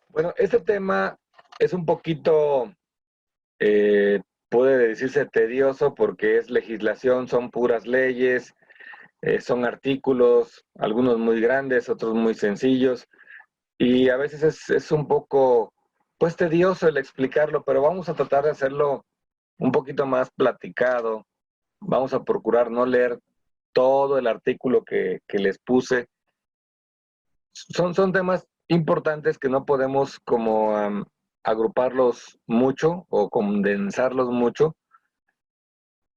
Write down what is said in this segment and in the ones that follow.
Bueno, este tema es un poquito, puede decirse tedioso porque es legislación, son puras leyes, son artículos, algunos muy grandes, otros muy sencillos, y a veces es un poco, pues tedioso el explicarlo, pero vamos a tratar de hacerlo un poquito más platicado. Vamos a procurar no leer todo el artículo que les puse. Son temas importantes que no podemos como agruparlos mucho o condensarlos mucho,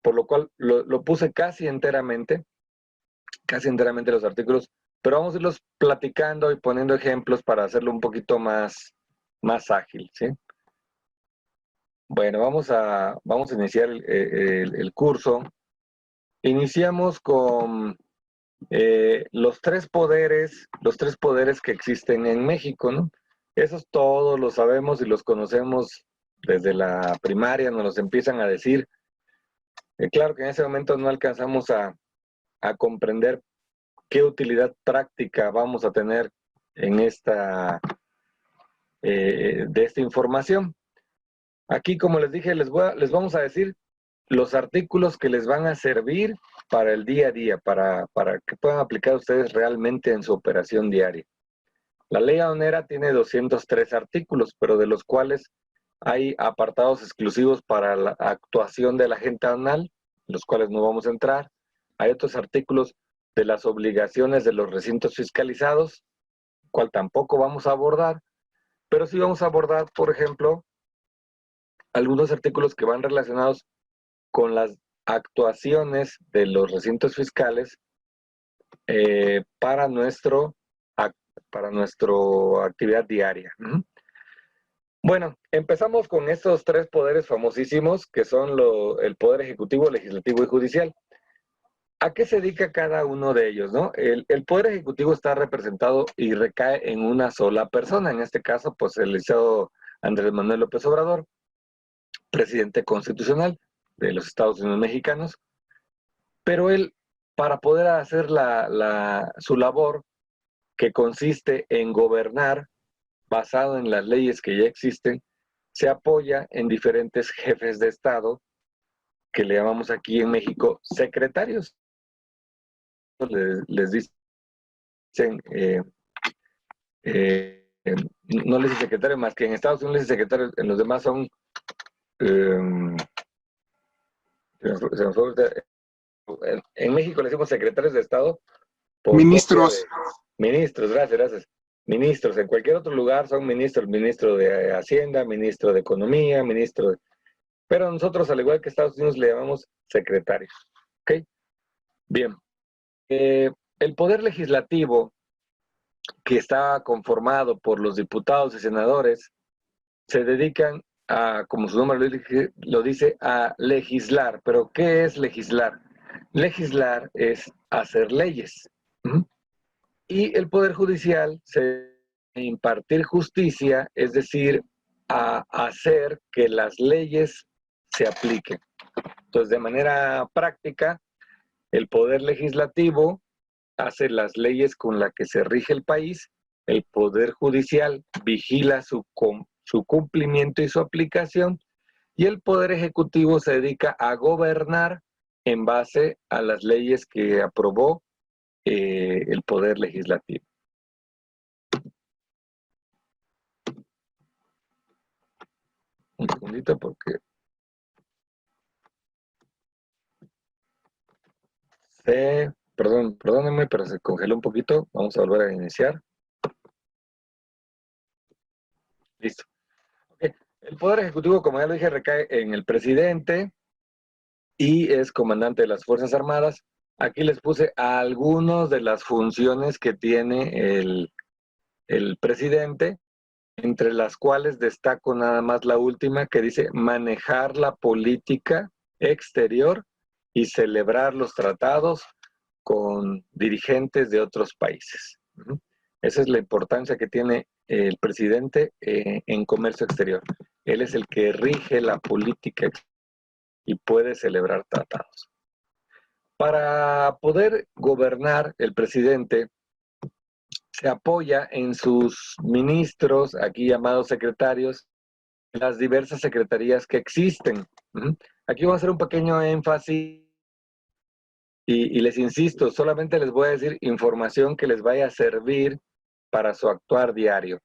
por lo cual lo puse casi enteramente los artículos, pero vamos a irlos platicando y poniendo ejemplos para hacerlo un poquito más ágil, ¿sí? Bueno, vamos a iniciar el curso. Iniciamos con los tres poderes que existen en México, ¿no? Esos todos los sabemos y los conocemos desde la primaria, nos los empiezan a decir. Claro que en ese momento no alcanzamos a comprender qué utilidad práctica vamos a tener en de esta información. Aquí, como les dije, les vamos a decir los artículos que les van a servir para el día a día, para que puedan aplicar ustedes realmente en su operación diaria. La ley aduanera tiene 203 artículos, pero de los cuales hay apartados exclusivos para la actuación del agente aduanal, los cuales no vamos a entrar. Hay otros artículos de las obligaciones de los recintos fiscalizados, cual tampoco vamos a abordar, pero sí vamos a abordar, por ejemplo, algunos artículos que van relacionados con las actuaciones de los recintos fiscales para nuestra actividad diaria. Bueno, empezamos con estos tres poderes famosísimos que son el Poder Ejecutivo, Legislativo y Judicial. ¿A qué se dedica cada uno de ellos, no? El Poder Ejecutivo está representado y recae en una sola persona, en este caso, pues el licenciado Andrés Manuel López Obrador, presidente constitucional de los Estados Unidos mexicanos, pero él, para poder hacer su labor, que consiste en gobernar basado en las leyes que ya existen, se apoya en diferentes jefes de Estado, que le llamamos aquí en México secretarios. Les dicen, no les dicen secretario, más que en Estados Unidos les dicen secretario, en los demás son, en México le decimos secretarios de Estado por copia de Ministros. ministros, gracias. Ministros, en cualquier otro lugar son ministros, ministro de Hacienda, ministro de Economía, ministro de... Pero nosotros, al igual que Estados Unidos, le llamamos secretarios. ¿Ok? Bien. El poder legislativo, que está conformado por los diputados y senadores, se dedican a, como su nombre lo dice, a legislar. ¿Pero qué es legislar? Legislar es hacer leyes. Y el Poder Judicial se impartir justicia, es decir, a hacer que las leyes se apliquen. Entonces, de manera práctica, el Poder Legislativo hace las leyes con las que se rige el país, el Poder Judicial vigila su cumplimiento y su aplicación, y el Poder Ejecutivo se dedica a gobernar en base a las leyes que aprobó el Poder Legislativo. Un segundito porque perdónenme, pero se congeló un poquito. Vamos a volver a iniciar. Listo. Okay. El Poder Ejecutivo, como ya lo dije, recae en el presidente y es comandante de las Fuerzas Armadas. Aquí les puse algunas de las funciones que tiene el presidente, entre las cuales destaco nada más la última que dice manejar la política exterior y celebrar los tratados con dirigentes de otros países. Esa es la importancia que tiene el presidente en comercio exterior. Él es el que rige la política y puede celebrar tratados. Para poder gobernar, el presidente se apoya en sus ministros, aquí llamados secretarios, las diversas secretarías que existen. Aquí voy a hacer un pequeño énfasis y les insisto, solamente les voy a decir información que les vaya a servir para su actuar diario.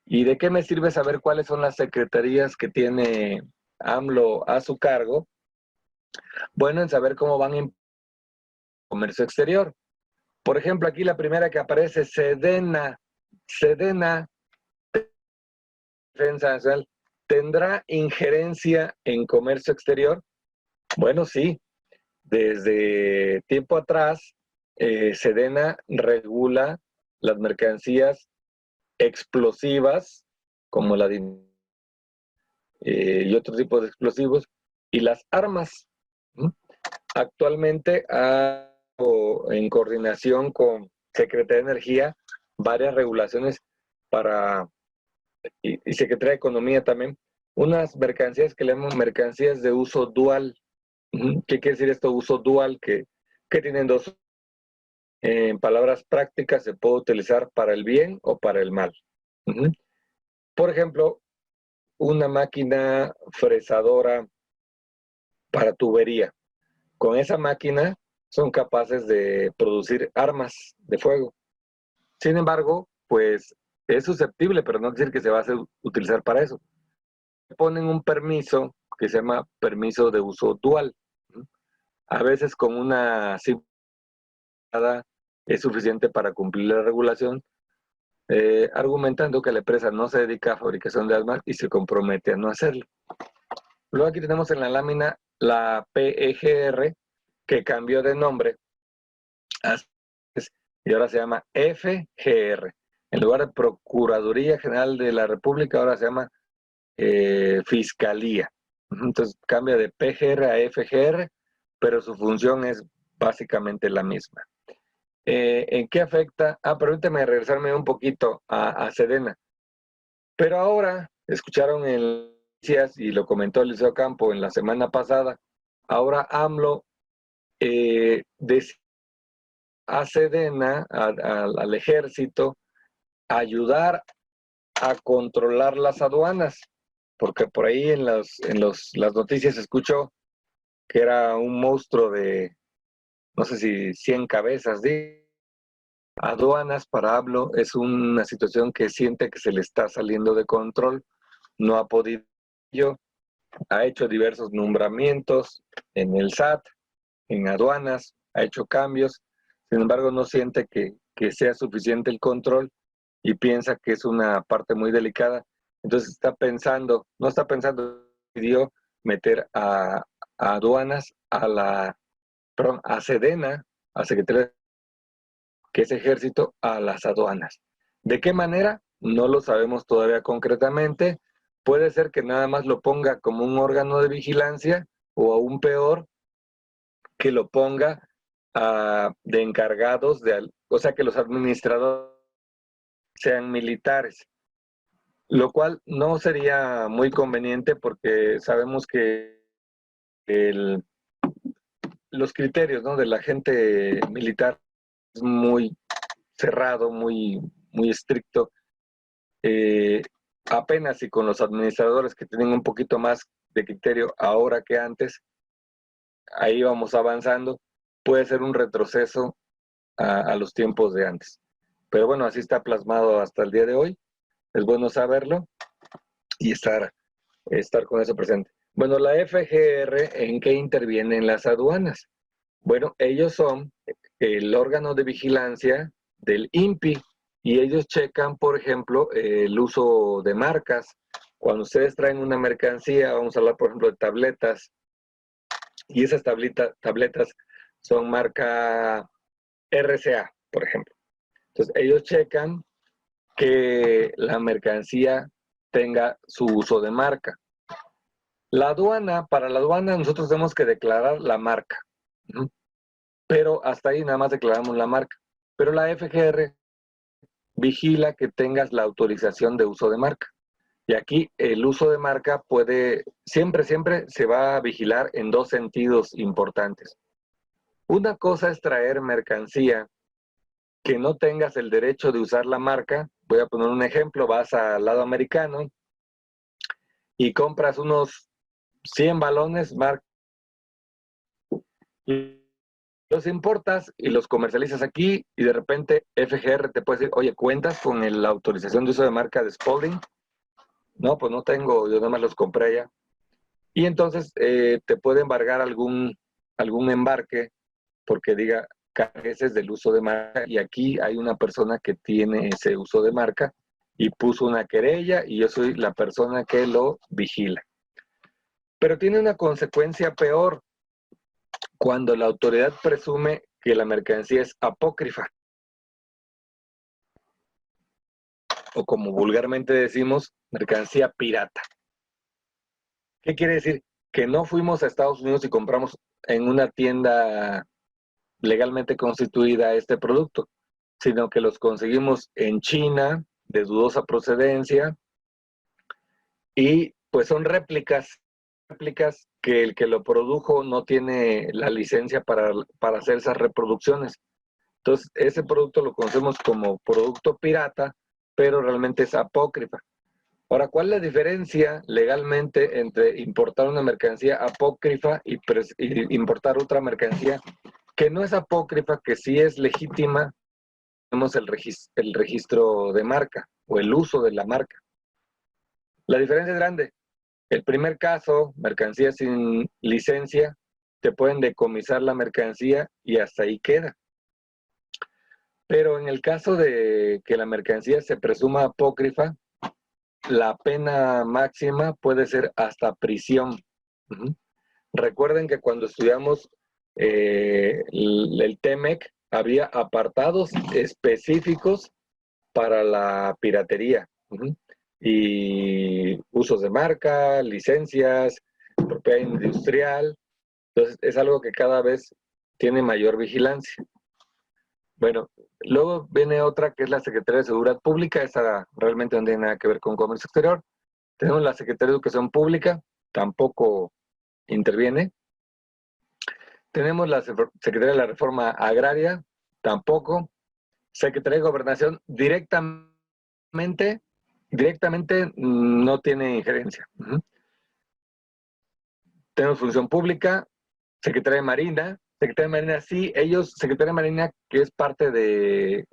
¿Y de qué me sirve saber cuáles son las secretarías que tiene AMLO a su cargo? Bueno, en saber cómo van en comercio exterior. Por ejemplo, aquí la primera que aparece, Sedena, Defensa Nacional, ¿tendrá injerencia en comercio exterior? Bueno, sí. Desde tiempo atrás, Sedena regula las mercancías explosivas, como y otro tipo de explosivos, y las armas. Actualmente, en coordinación con Secretaría de Energía, varias regulaciones para, y Secretaría de Economía también, unas mercancías que le llamamos mercancías de uso dual. ¿Qué quiere decir esto, uso dual? Que tienen dos. En palabras prácticas, se puede utilizar para el bien o para el mal. Por ejemplo, una máquina fresadora para tubería. Con esa máquina son capaces de producir armas de fuego. Sin embargo, pues es susceptible, pero no quiere decir que se va a utilizar para eso. Ponen un permiso que se llama permiso de uso dual. A veces con una simple es suficiente para cumplir la regulación, argumentando que la empresa no se dedica a fabricación de armas y se compromete a no hacerlo. Luego aquí tenemos en la lámina la PEGR, que cambió de nombre y ahora se llama FGR. En lugar de Procuraduría General de la República, ahora se llama Fiscalía. Entonces cambia de PGR a FGR, pero su función es básicamente la misma. ¿En qué afecta? Permíteme regresarme un poquito a Sedena. Pero ahora, escucharon en noticias y lo comentó Eliseo Campo en la semana pasada, ahora AMLO a Sedena, al ejército, ayudar a controlar las aduanas, porque por ahí en las noticias escuchó que era un monstruo de, no sé si 100 cabezas de aduanas. Para AMLO es una situación que siente que se le está saliendo de control, no ha podido, ha hecho diversos nombramientos en el SAT, en aduanas, ha hecho cambios, sin embargo no siente que sea suficiente el control y piensa que es una parte muy delicada. Entonces está pensando, no está pensando, decidió meter a aduanas a Sedena, a Secretaría, que es ejército, a las aduanas. ¿De qué manera? No lo sabemos todavía concretamente. Puede ser que nada más lo ponga como un órgano de vigilancia, o aún peor, que lo ponga de encargados, o sea, que los administradores sean militares, lo cual no sería muy conveniente porque sabemos que los criterios, ¿no?, de la gente militar es muy cerrado, muy estricto. Apenas y con los administradores que tienen un poquito más de criterio ahora que antes, ahí vamos avanzando, puede ser un retroceso a los tiempos de antes. Pero bueno, así está plasmado hasta el día de hoy. Es bueno saberlo y estar con eso presente. Bueno, la FGR, ¿en qué intervienen las aduanas? Bueno, ellos son el órgano de vigilancia del INPI y ellos checan, por ejemplo, el uso de marcas. Cuando ustedes traen una mercancía, vamos a hablar, por ejemplo, de tabletas, y esas tabletas son marca RCA, por ejemplo. Entonces, ellos checan que la mercancía tenga su uso de marca. Para la aduana nosotros tenemos que declarar la marca, pero hasta ahí nada más declaramos la marca. Pero la FGR vigila que tengas la autorización de uso de marca. Y aquí el uso de marca siempre se va a vigilar en dos sentidos importantes. Una cosa es traer mercancía que no tengas el derecho de usar la marca. Voy a poner un ejemplo, vas al lado americano y compras unos 100 balones, los importas y los comercializas aquí y de repente FGR te puede decir, oye, ¿cuentas con la autorización de uso de marca de Spalding? No, pues no tengo, yo nada más los compré allá. Y entonces te puede embargar algún embarque porque diga careces del uso de marca y aquí hay una persona que tiene ese uso de marca y puso una querella y yo soy la persona que lo vigila. Pero tiene una consecuencia peor cuando la autoridad presume que la mercancía es apócrifa. O como vulgarmente decimos, mercancía pirata. ¿Qué quiere decir? Que no fuimos a Estados Unidos y compramos en una tienda legalmente constituida este producto, sino que los conseguimos en China, de dudosa procedencia, y pues son réplicas que el que lo produjo no tiene la licencia para hacer esas reproducciones. Entonces, ese producto lo conocemos como producto pirata, pero realmente es apócrifa. Ahora, ¿cuál es la diferencia legalmente entre importar una mercancía apócrifa y importar otra mercancía que no es apócrifa, que sí es legítima? Tenemos el registro de marca o el uso de la marca. La diferencia es grande. El primer caso, mercancía sin licencia, te pueden decomisar la mercancía y hasta ahí queda. Pero en el caso de que la mercancía se presuma apócrifa, la pena máxima puede ser hasta prisión. Recuerden que cuando estudiamos el TEMEC, había apartados específicos para la piratería. Y usos de marca, licencias, propiedad industrial. Entonces, es algo que cada vez tiene mayor vigilancia. Bueno, luego viene otra que es la Secretaría de Seguridad Pública. Esa realmente no tiene nada que ver con comercio exterior. Tenemos la Secretaría de Educación Pública, tampoco interviene. Tenemos la Secretaría de la Reforma Agraria, tampoco. Secretaría de Gobernación, directamente no tiene injerencia. Tenemos Función Pública, Secretaría de Marina. Secretaría de Marina, sí, Secretaría de Marina, que es parte de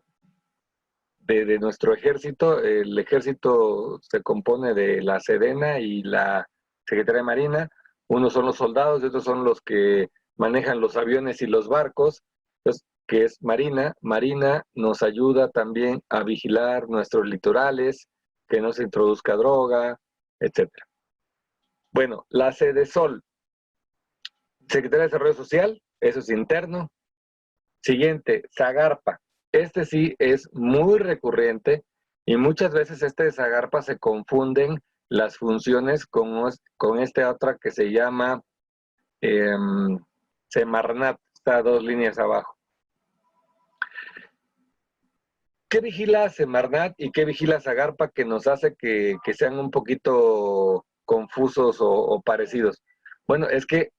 nuestro ejército. El ejército se compone de la Sedena y la Secretaría de Marina. Unos son los soldados y otros son los que manejan los aviones y los barcos. Entonces, que es Marina. Marina nos ayuda también a vigilar nuestros litorales, que no se introduzca droga, etc. Bueno, la Sedesol, Secretaría de Desarrollo Social, eso es interno. Siguiente, Zagarpa. Este sí es muy recurrente y muchas veces de Zagarpa se confunden las funciones con esta otra que se llama Semarnat, está 2 líneas abajo. ¿Qué vigila Semarnat y qué vigila Zagarpa que nos hace que sean un poquito confusos o parecidos? Bueno, es que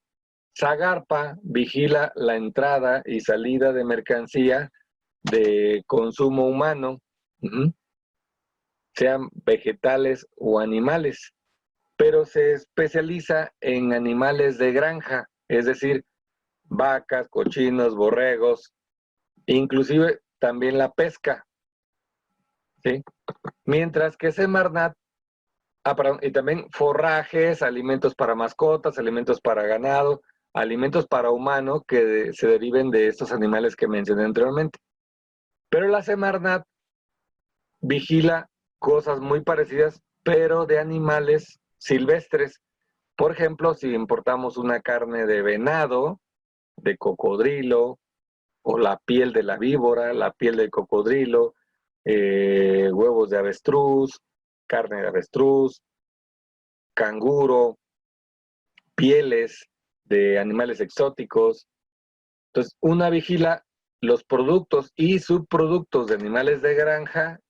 Zagarpa vigila la entrada y salida de mercancía de consumo humano, sean vegetales o animales, pero se especializa en animales de granja, es decir, vacas, cochinos, borregos, inclusive también la pesca, ¿sí? Mientras que Semarnat, y también forrajes, alimentos para mascotas, alimentos para ganado, alimentos para humano que se deriven de estos animales que mencioné anteriormente. Pero la Semarnat vigila cosas muy parecidas, pero de animales silvestres. Por ejemplo, si importamos una carne de venado, de cocodrilo, o la piel de la víbora, la piel del cocodrilo, huevos de avestruz, carne de avestruz, canguro, pieles de animales exóticos. Entonces, una vigila los productos y subproductos de animales de granja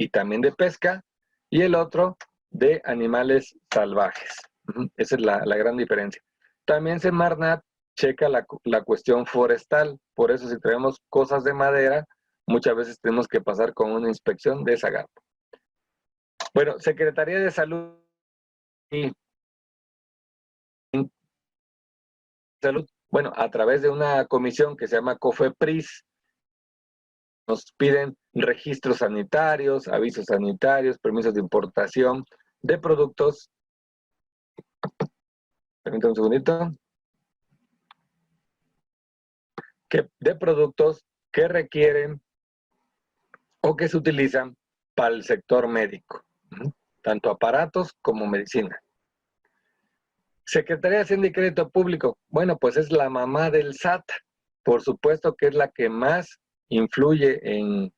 y también de pesca, y el otro de animales salvajes. Esa es la gran diferencia. También Semarnat checa la cuestión forestal, por eso si traemos cosas de madera, muchas veces tenemos que pasar con una inspección de SAGAP. Bueno, Secretaría de Salud y Salud, bueno, a través de una comisión que se llama COFEPRIS, nos piden registros sanitarios, avisos sanitarios, permisos de importación de productos. Permítame un segundito. De productos que requieren o que se utilizan para el sector médico, tanto aparatos como medicina. Secretaría de Hacienda y Crédito Público, bueno, pues es la mamá del SAT, por supuesto que es la que más influye en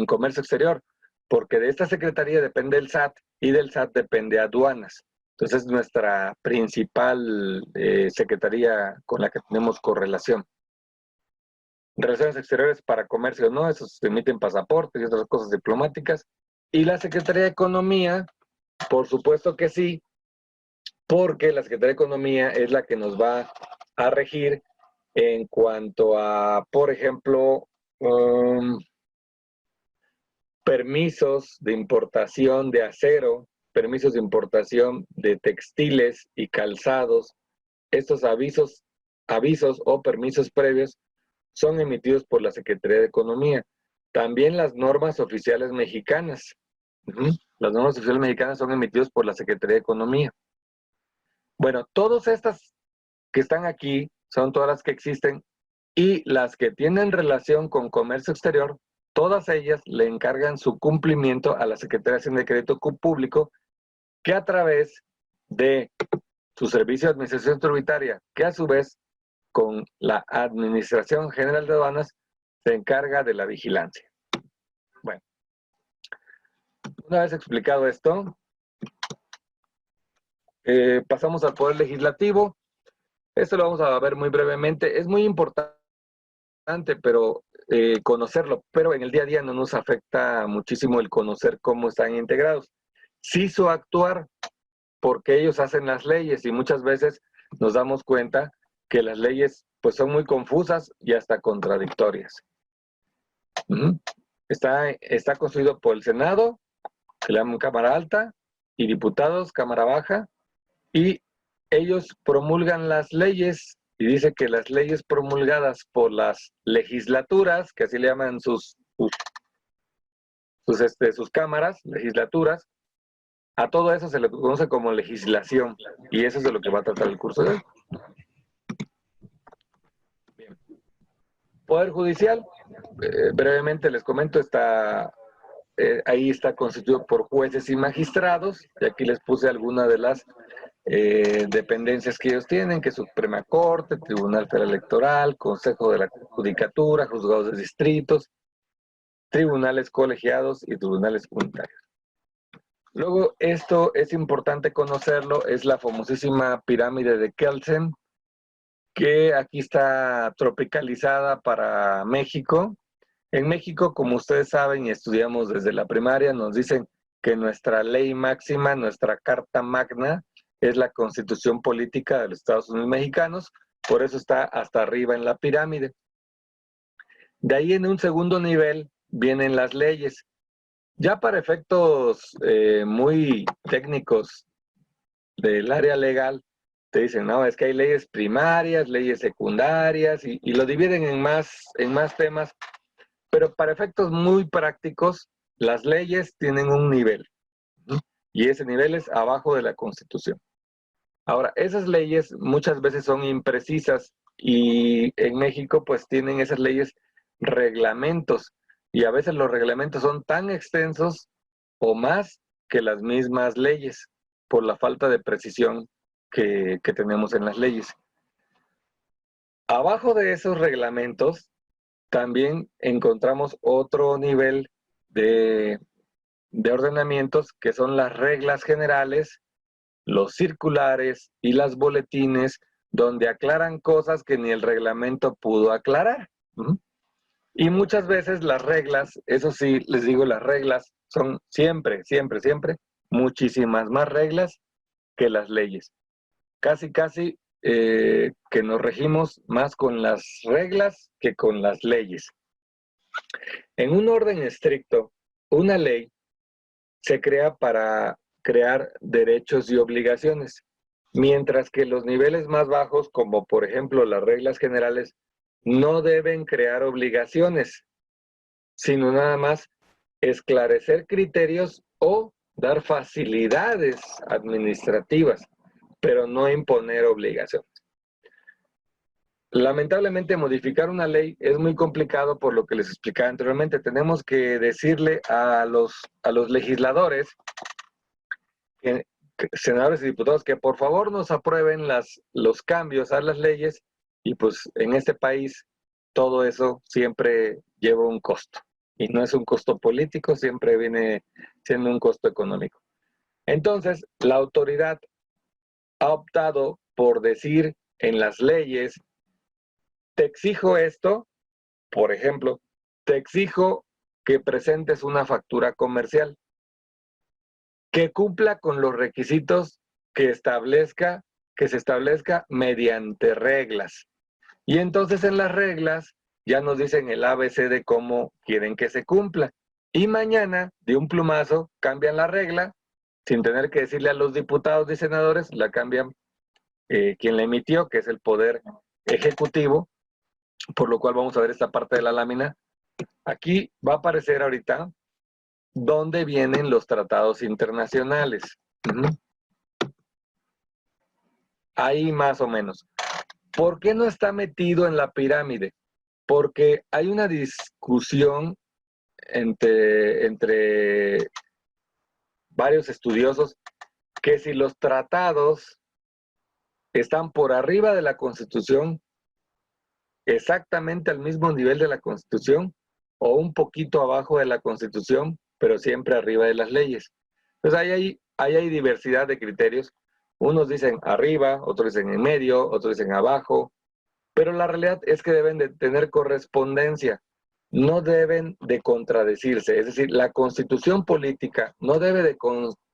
comercio exterior, porque de esta secretaría depende el SAT y del SAT depende aduanas. Entonces es nuestra principal secretaría con la que tenemos correlación. Relaciones Exteriores para Comercio, ¿no? Esos se emiten pasaportes y otras cosas diplomáticas. Y la Secretaría de Economía, por supuesto que sí, porque la Secretaría de Economía es la que nos va a regir en cuanto a, por ejemplo, permisos de importación de acero, permisos de importación de textiles y calzados. Estos avisos o permisos previos son emitidos por la Secretaría de Economía. También las normas oficiales mexicanas. Las normas oficiales mexicanas son emitidas por la Secretaría de Economía. Bueno, todas estas que están aquí son todas las que existen y las que tienen relación con comercio exterior, todas ellas le encargan su cumplimiento a la Secretaría de Hacienda y Crédito Público, que a través de su servicio de administración tributaria, que a su vez con la Administración General de Aduanas se encarga de la vigilancia. Bueno, una vez explicado esto, pasamos al Poder Legislativo. Esto lo vamos a ver muy brevemente. Es muy importante, pero conocerlo, pero en el día a día no nos afecta muchísimo el conocer cómo están integrados. Sí su actuar, porque ellos hacen las leyes y muchas veces nos damos cuenta que las leyes pues son muy confusas y hasta contradictorias. Está construido por el Senado, que le llaman Cámara Alta, y diputados, Cámara Baja, y ellos promulgan las leyes, y dice que las leyes promulgadas por las legislaturas, que así le llaman sus cámaras, legislaturas, a todo eso se le conoce como legislación, y eso es de lo que va a tratar el curso de hoy. Bien. Poder Judicial, brevemente les comento, ahí está constituido por jueces y magistrados, y aquí les puse algunas de las dependencias que ellos tienen, que es Suprema Corte, Tribunal Federal Electoral, Consejo de la Judicatura, Juzgados de Distritos, Tribunales Colegiados y Tribunales Unitarios. Luego, esto es importante conocerlo, es la famosísima pirámide de Kelsen, que aquí está tropicalizada para México. En México, como ustedes saben y estudiamos desde la primaria, nos dicen que nuestra ley máxima, nuestra carta magna, es la Constitución Política de los Estados Unidos Mexicanos, por eso está hasta arriba en la pirámide. De ahí en un segundo nivel vienen las leyes. Ya para efectos muy técnicos del área legal, te dicen, no, es que hay leyes primarias, leyes secundarias, y lo dividen en más temas, pero para efectos muy prácticos, las leyes tienen un nivel, y ese nivel es abajo de la Constitución. Ahora, esas leyes muchas veces son imprecisas, y en México pues tienen esas leyes reglamentos, y a veces los reglamentos son tan extensos o más que las mismas leyes, por la falta de precisión que tenemos en las leyes. Abajo de esos reglamentos también encontramos otro nivel de ordenamientos, que son las reglas generales, los circulares y las boletines, donde aclaran cosas que ni el reglamento pudo aclarar. Y muchas veces las reglas, eso sí, les digo, las reglas son siempre, siempre, siempre muchísimas más reglas que las leyes. Casi, casi que nos regimos más con las reglas que con las leyes. En un orden estricto, una ley se crea para crear derechos y obligaciones, mientras que los niveles más bajos, como por ejemplo las reglas generales, no deben crear obligaciones, sino nada más esclarecer criterios o dar facilidades administrativas, pero no imponer obligaciones. Lamentablemente, modificar una ley es muy complicado por lo que les explicaba anteriormente. Tenemos que decirle a los legisladores, senadores y diputados, que por favor nos aprueben los cambios a las leyes, y pues en este país todo eso siempre lleva un costo. Y no es un costo político, siempre viene siendo un costo económico. Entonces, la autoridad ha optado por decir en las leyes: te exijo esto, por ejemplo, te exijo que presentes una factura comercial que cumpla con los requisitos que se establezca mediante reglas. Y entonces en las reglas ya nos dicen el ABC de cómo quieren que se cumpla. Y mañana, de un plumazo, cambian la regla, sin tener que decirle a los diputados y senadores, la cambian quien la emitió, que es el Poder Ejecutivo, por lo cual vamos a ver esta parte de la lámina. Aquí va a aparecer ahorita dónde vienen los tratados internacionales. Ahí más o menos. ¿Por qué no está metido en la pirámide? Porque hay una discusión entre varios estudiosos que si los tratados están por arriba de la Constitución, exactamente al mismo nivel de la Constitución, o un poquito abajo de la Constitución, pero siempre arriba de las leyes. Entonces ahí hay diversidad de criterios. Unos dicen arriba, otros dicen en medio, otros dicen abajo, pero la realidad es que deben de tener correspondencia, no deben de contradecirse. Es decir, la Constitución política no debe de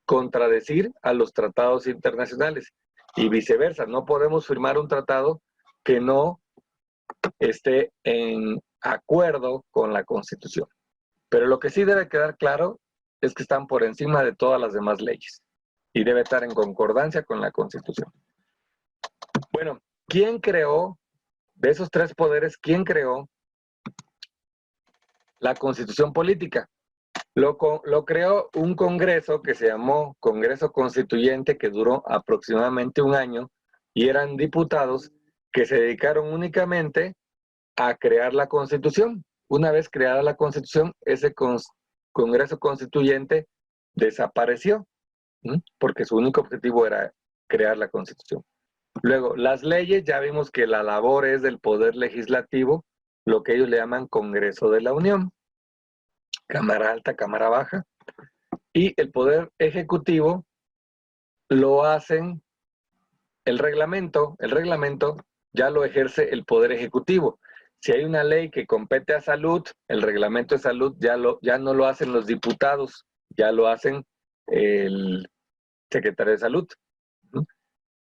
contradecir a los tratados internacionales, y viceversa. No podemos firmar un tratado que no esté en acuerdo con la Constitución. Pero lo que sí debe quedar claro es que están por encima de todas las demás leyes y debe estar en concordancia con la Constitución. Bueno, ¿quién creó, de esos tres poderes, quién creó la Constitución política? Lo creó un congreso que se llamó Congreso Constituyente, que duró aproximadamente un año, y eran diputados que se dedicaron únicamente a crear la Constitución. Una vez creada la Constitución, ese Congreso Constituyente desapareció, porque su único objetivo era crear la Constitución. Luego, las leyes, ya vimos que la labor es del Poder Legislativo, lo que ellos le llaman Congreso de la Unión, Cámara Alta, Cámara Baja, y el Poder Ejecutivo lo hacen el reglamento ya lo ejerce el Poder Ejecutivo. Si hay una ley que compete a salud, el reglamento de salud ya no lo hacen los diputados, ya lo hacen el secretario de salud.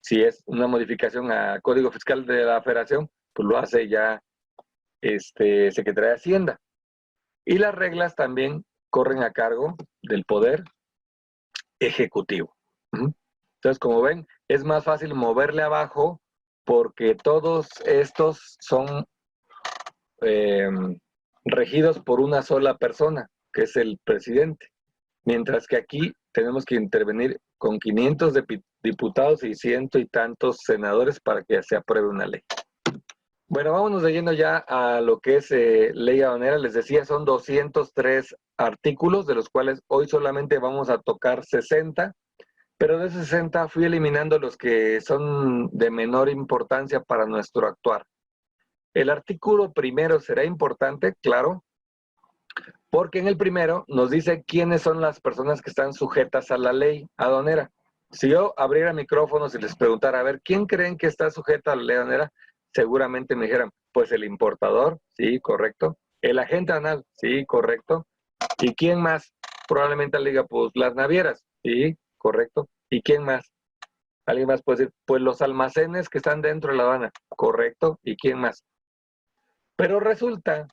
Si es una modificación a Código Fiscal de la Federación, pues lo hace ya Secretaría de Hacienda. Y las reglas también corren a cargo del Poder Ejecutivo. Entonces, como ven, es más fácil moverle abajo porque todos estos son regidos por una sola persona, que es el presidente. Mientras que aquí tenemos que intervenir con 500 diputados y 100 y tantos senadores para que se apruebe una ley. Bueno, vámonos de lleno ya a lo que es ley aduanera. Les decía, son 203 artículos, de los cuales hoy solamente vamos a tocar 60. Pero de esos 60 fui eliminando los que son de menor importancia para nuestro actuar. El artículo primero será importante, claro, porque en el primero nos dice quiénes son las personas que están sujetas a la ley aduanera. Si yo abriera micrófonos y les preguntara, a ver, ¿quién creen que está sujeta a la ley aduanera? Seguramente me dijeran, pues el importador, sí, correcto, El agente aduanal, sí, correcto. ¿Y quién más? Probablemente le diga, pues las navieras, sí, correcto. ¿Y quién más? Alguien más puede decir, pues los almacenes que están dentro de la aduana, correcto. ¿Y quién más? Pero resulta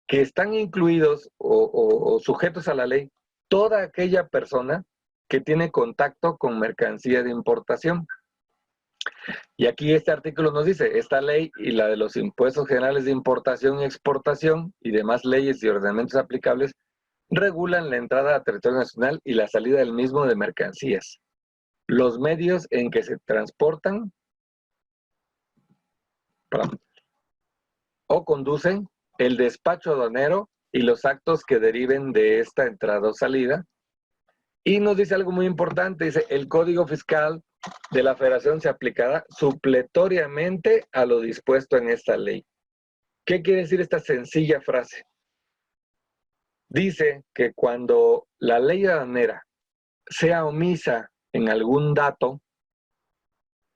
que están incluidos o sujetos a la ley toda aquella persona que tiene contacto con mercancía de importación. Y aquí este artículo nos dice, esta ley y la de los impuestos generales de importación y exportación y demás leyes y ordenamientos aplicables regulan la entrada a territorio nacional y la salida del mismo de mercancías, los medios en que se transportan o conducen, el despacho aduanero y los actos que deriven de esta entrada o salida. Y nos dice algo muy importante, dice, el Código Fiscal de la Federación se aplicará supletoriamente a lo dispuesto en esta ley. ¿Qué quiere decir esta sencilla frase? Dice que cuando la ley aduanera sea omisa en algún dato,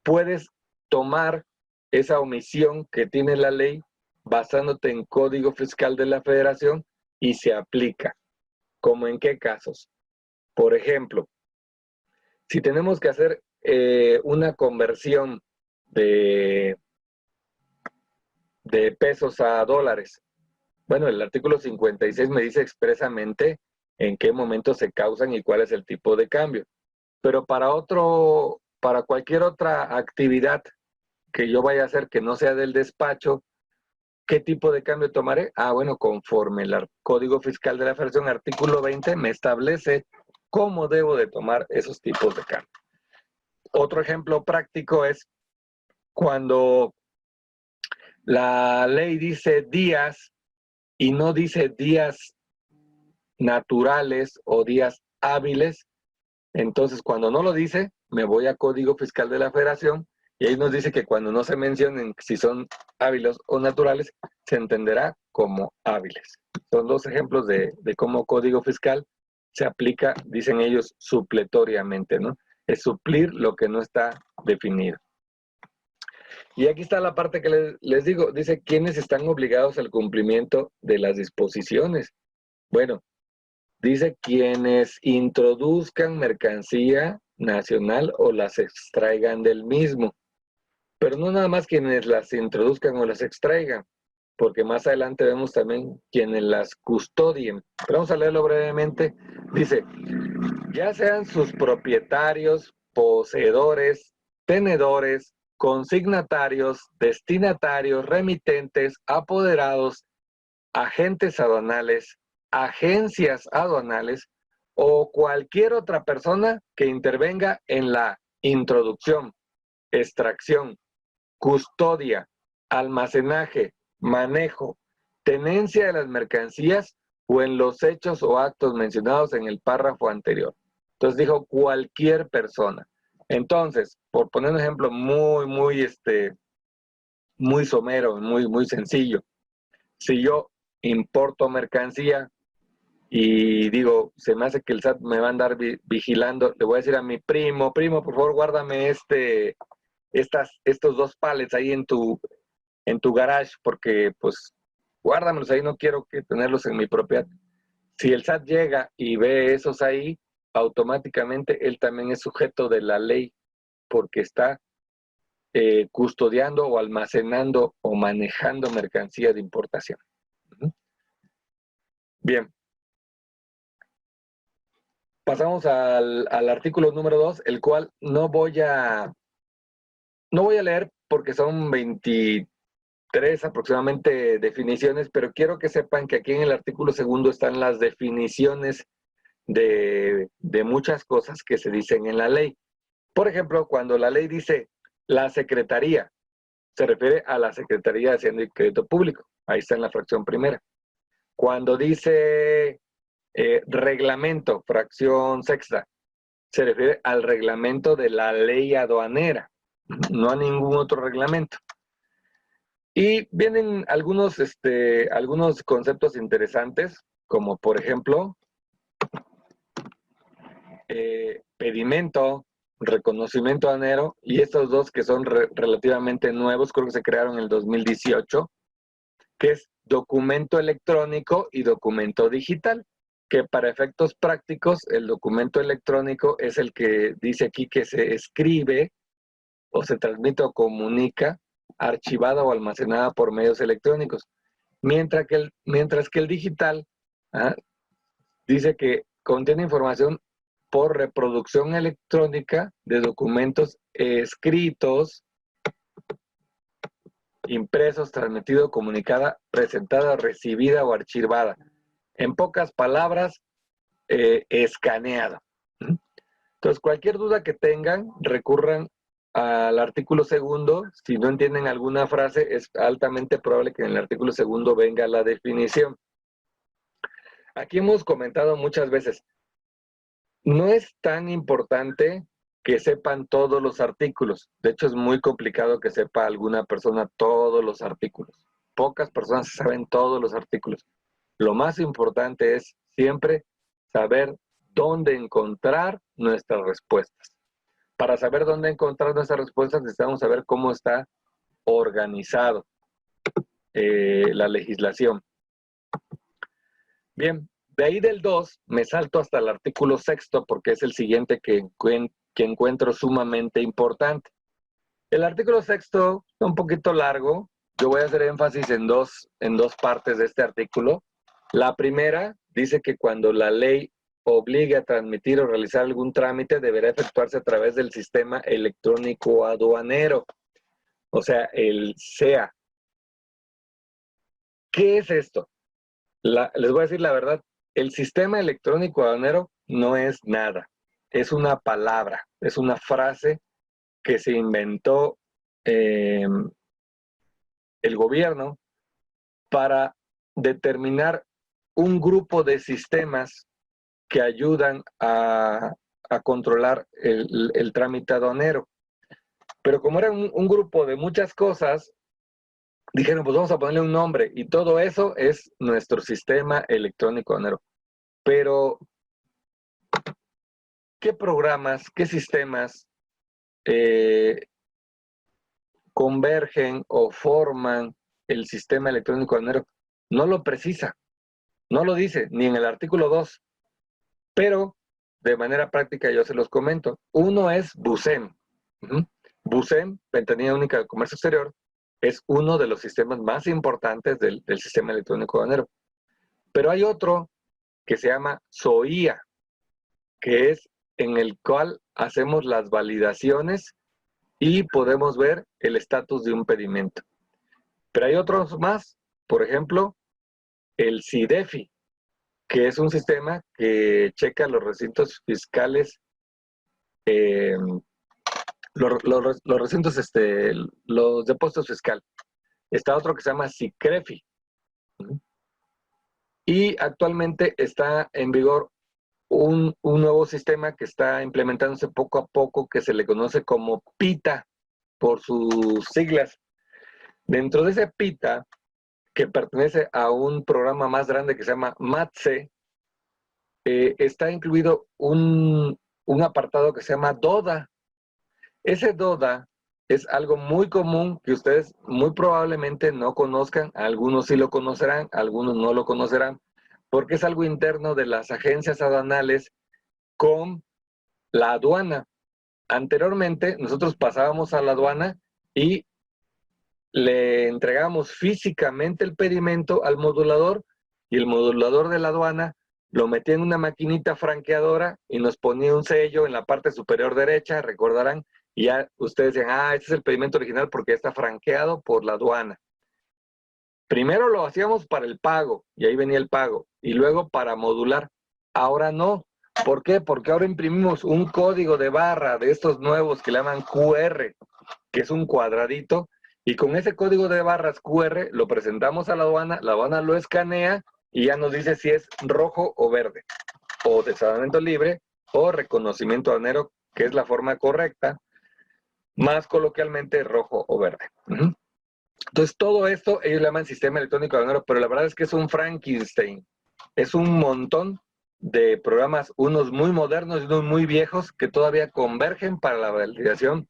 puedes tomar esa omisión que tiene la ley basándote en Código Fiscal de la Federación y se aplica. ¿Cómo en qué casos? Por ejemplo, si tenemos que hacer una conversión de pesos a dólares, bueno, el artículo 56 me dice expresamente en qué momento se causan y cuál es el tipo de cambio. Pero para cualquier otra actividad que yo vaya a hacer que no sea del despacho, ¿qué tipo de cambio tomaré? Ah, bueno, conforme el Código Fiscal de la Federación, artículo 20, me establece cómo debo de tomar esos tipos de cambio. Otro ejemplo práctico es cuando la ley dice días y no dice días naturales o días hábiles. Entonces, cuando no lo dice, me voy a Código Fiscal de la Federación y ahí nos dice que cuando no se mencionen si son hábiles o naturales, se entenderá como hábiles. Son dos ejemplos de cómo Código Fiscal se aplica, dicen ellos, supletoriamente, ¿no? Es suplir lo que no está definido. Y aquí está la parte que les digo, dice, ¿quiénes están obligados al cumplimiento de las disposiciones? Bueno, dice quienes introduzcan mercancía nacional o las extraigan del mismo. Pero no nada más quienes las introduzcan o las extraigan, porque más adelante vemos también quienes las custodien. Pero vamos a leerlo brevemente. Dice, ya sean sus propietarios, poseedores, tenedores, consignatarios, destinatarios, remitentes, apoderados, agentes aduanales, agencias aduanales o cualquier otra persona que intervenga en la introducción, extracción, custodia, almacenaje, manejo, tenencia de las mercancías o en los hechos o actos mencionados en el párrafo anterior. Entonces dijo cualquier persona. Entonces, por poner un ejemplo muy somero, muy sencillo, si yo importo mercancía y digo, se me hace que el SAT me va a andar vigilando, le voy a decir a mi primo, por favor, guárdame estos 2 pallets ahí en tu garage, porque pues guárdamelos ahí, no quiero tenerlos en mi propiedad. Si el SAT llega y ve esos ahí, automáticamente él también es sujeto de la ley, porque está custodiando o almacenando o manejando mercancía de importación. Bien. Pasamos al artículo número 2, el cual no voy a leer porque son 23 aproximadamente definiciones, pero quiero que sepan que aquí en el artículo 2 están las definiciones de muchas cosas que se dicen en la ley. Por ejemplo, cuando la ley dice la Secretaría, se refiere a la Secretaría de Hacienda y Crédito Público. Ahí está en la fracción primera. Cuando dice reglamento, fracción sexta, se refiere al reglamento de la ley aduanera, no a ningún otro reglamento. Y vienen algunos conceptos interesantes, como por ejemplo, pedimento, reconocimiento aduanero, y estos dos que son relativamente nuevos, creo que se crearon en el 2018, que es documento electrónico y documento digital, que para efectos prácticos el documento electrónico es el que dice aquí que se escribe o se transmite o comunica archivada o almacenada por medios electrónicos, mientras que el digital dice que contiene información por reproducción electrónica de documentos escritos, impresos, transmitido, comunicada, presentada, recibida o archivada. En pocas palabras, escaneado. Entonces, cualquier duda que tengan, recurran al artículo segundo. Si no entienden alguna frase, es altamente probable que en el artículo segundo venga la definición. Aquí hemos comentado muchas veces, no es tan importante que sepan todos los artículos. De hecho, es muy complicado que sepa alguna persona todos los artículos. Pocas personas saben todos los artículos. Lo más importante es siempre saber dónde encontrar nuestras respuestas. Para saber dónde encontrar nuestras respuestas necesitamos saber cómo está organizado la legislación. Bien, de ahí del 2 me salto hasta el artículo 6 porque es el siguiente que encuentro sumamente importante. El artículo 6 está un poquito largo. Yo voy a hacer énfasis en dos partes de este artículo. La primera dice que cuando la ley obligue a transmitir o realizar algún trámite, deberá efectuarse a través del sistema electrónico aduanero, o sea, el SEA. ¿Qué es esto? Les voy a decir la verdad, el sistema electrónico aduanero no es nada, es una palabra, es una frase que se inventó el gobierno para determinar un grupo de sistemas que ayudan a controlar el trámite aduanero. Pero como era un grupo de muchas cosas, dijeron, pues vamos a ponerle un nombre, y todo eso es nuestro sistema electrónico aduanero. Pero, ¿qué programas, qué sistemas convergen o forman el sistema electrónico aduanero? No lo precisa, no lo dice, ni en el artículo 2. Pero, de manera práctica, yo se los comento. Uno es BUSEM. BUSEM, Ventanilla Única de Comercio Exterior, es uno de los sistemas más importantes del sistema electrónico aduanero. Pero hay otro que se llama SOIA, que es en el cual hacemos las validaciones y podemos ver el estatus de un pedimento. Pero hay otros más, por ejemplo, el SIDEFI, que es un sistema que checa los recintos fiscales, los recintos, los depósitos fiscales. Está otro que se llama SICREFI. Y actualmente está en vigor un nuevo sistema que está implementándose poco a poco, que se le conoce como PITA, por sus siglas. Dentro de ese PITA, que pertenece a un programa más grande que se llama MATSE, está incluido un apartado que se llama DODA. Ese DODA es algo muy común que ustedes muy probablemente no conozcan, algunos sí lo conocerán, algunos no lo conocerán, porque es algo interno de las agencias aduanales con la aduana. Anteriormente nosotros pasábamos a la aduana y le entregamos físicamente el pedimento al modulador, y el modulador de la aduana lo metía en una maquinita franqueadora y nos ponía un sello en la parte superior derecha, recordarán, y ya ustedes decían, este es el pedimento original porque está franqueado por la aduana. Primero lo hacíamos para el pago, y ahí venía el pago, y luego para modular. Ahora no. ¿Por qué? Porque ahora imprimimos un código de barra de estos nuevos que le llaman QR, que es un cuadradito, y con ese código de barras QR lo presentamos a la aduana lo escanea y ya nos dice si es rojo o verde, o desaduanamiento libre, o reconocimiento aduanero, que es la forma correcta, más coloquialmente rojo o verde. Entonces, todo esto ellos le llaman sistema electrónico aduanero, pero la verdad es que es un Frankenstein. Es un montón de programas, unos muy modernos y unos muy viejos, que todavía convergen para la validación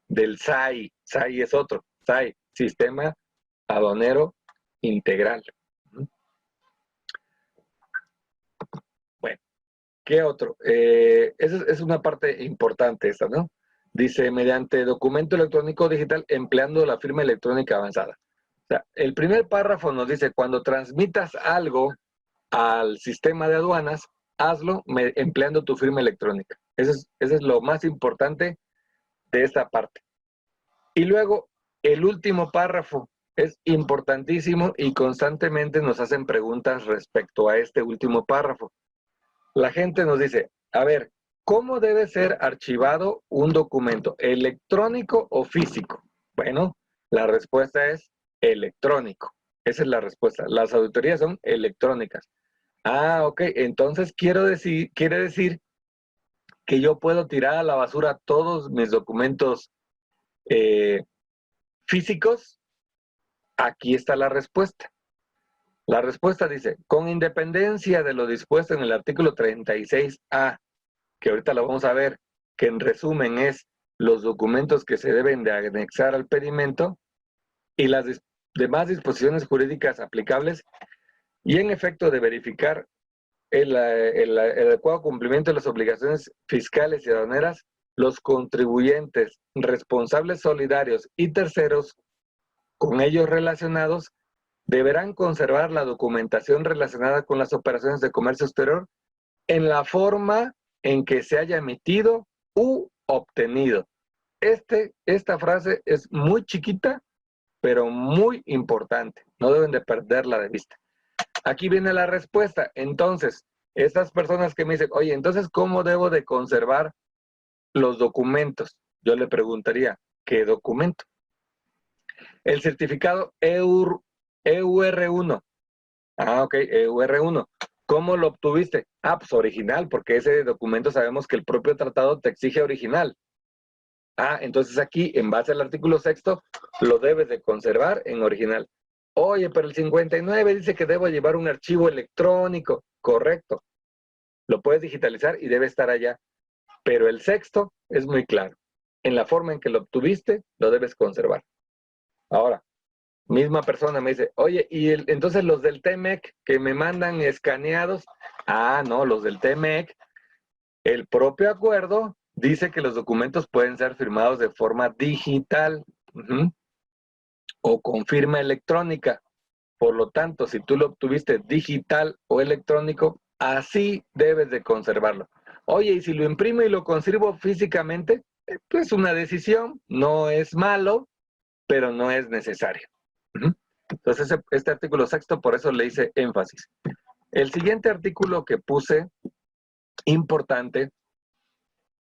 del SAI. SAI es otro. SAI, Sistema Aduanero integral. Bueno, ¿qué otro? Esa es una parte importante esta, ¿no? Dice, mediante documento electrónico digital empleando la firma electrónica avanzada. O sea, el primer párrafo nos dice, cuando transmitas algo al sistema de aduanas, hazlo empleando tu firma electrónica. Eso es lo más importante de esta parte. Y luego, el último párrafo es importantísimo y constantemente nos hacen preguntas respecto a este último párrafo. La gente nos dice, a ver, ¿cómo debe ser archivado un documento? ¿Electrónico o físico? Bueno, la respuesta es electrónico. Esa es la respuesta. Las auditorías son electrónicas. Ah, ok. Entonces quiere decir que yo puedo tirar a la basura todos mis documentos físicos. Aquí está la respuesta. La respuesta dice, con independencia de lo dispuesto en el artículo 36A, que ahorita lo vamos a ver, que en resumen es los documentos que se deben de anexar al pedimento y las demás disposiciones jurídicas aplicables, y en efecto de verificar el adecuado cumplimiento de las obligaciones fiscales y aduaneras, los contribuyentes, responsables solidarios y terceros con ellos relacionados deberán conservar la documentación relacionada con las operaciones de comercio exterior en la forma en que se haya emitido u obtenido. Esta frase es muy chiquita, pero muy importante. No deben de perderla de vista. Aquí viene la respuesta. Entonces, estas personas que me dicen, oye, entonces, ¿cómo debo de conservar los documentos? Yo le preguntaría, ¿qué documento? El certificado EUR1. Ah, ok, EUR1. ¿Cómo lo obtuviste? Ah, pues original, porque ese documento sabemos que el propio tratado te exige original. Ah, entonces aquí, en base al artículo 6º, lo debes de conservar en original. Oye, pero el 59 dice que debo llevar un archivo electrónico. Correcto. Lo puedes digitalizar y debe estar allá. Pero el 6º es muy claro. En la forma en que lo obtuviste, lo debes conservar. Ahora, misma persona me dice, oye, y entonces los del TEMEC que me mandan escaneados, ah, no, los del TEMEC, el propio acuerdo dice que los documentos pueden ser firmados de forma digital o con firma electrónica. Por lo tanto, si tú lo obtuviste digital o electrónico, así debes de conservarlo. Oye, y si lo imprimo y lo conservo físicamente, pues una decisión, no es malo, pero no es necesario. Entonces, este artículo 6º, por eso le hice énfasis. El siguiente artículo que puse, importante,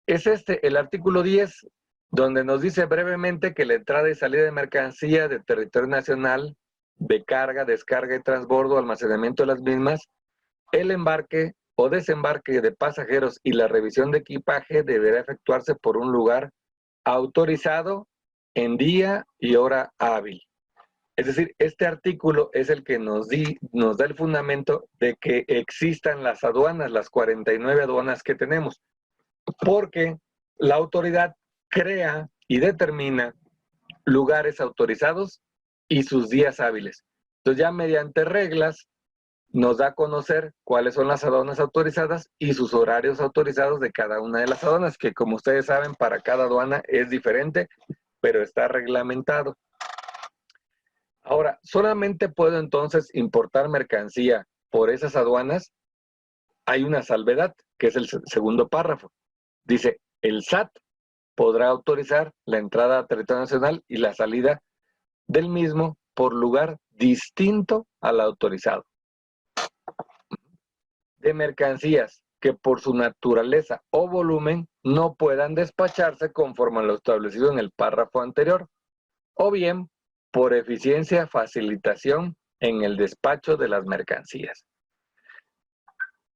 es el artículo 10, donde nos dice brevemente que la entrada y salida de mercancía de territorio nacional, de carga, descarga y transbordo, almacenamiento de las mismas, el embarque o desembarque de pasajeros y la revisión de equipaje deberá efectuarse por un lugar autorizado en día y hora hábil. Es decir, este artículo es el que nos da el fundamento de que existan las aduanas, las 49 aduanas que tenemos, porque la autoridad crea y determina lugares autorizados y sus días hábiles. Entonces ya mediante reglas nos da a conocer cuáles son las aduanas autorizadas y sus horarios autorizados de cada una de las aduanas, que como ustedes saben, para cada aduana es diferente, pero está reglamentado. Ahora, ¿solamente puedo entonces importar mercancía por esas aduanas? Hay una salvedad, que es el segundo párrafo. Dice, el SAT podrá autorizar la entrada a territorio nacional y la salida del mismo por lugar distinto al autorizado. De mercancías que por su naturaleza o volumen no puedan despacharse conforme a lo establecido en el párrafo anterior, o bien por eficiencia, facilitación en el despacho de las mercancías.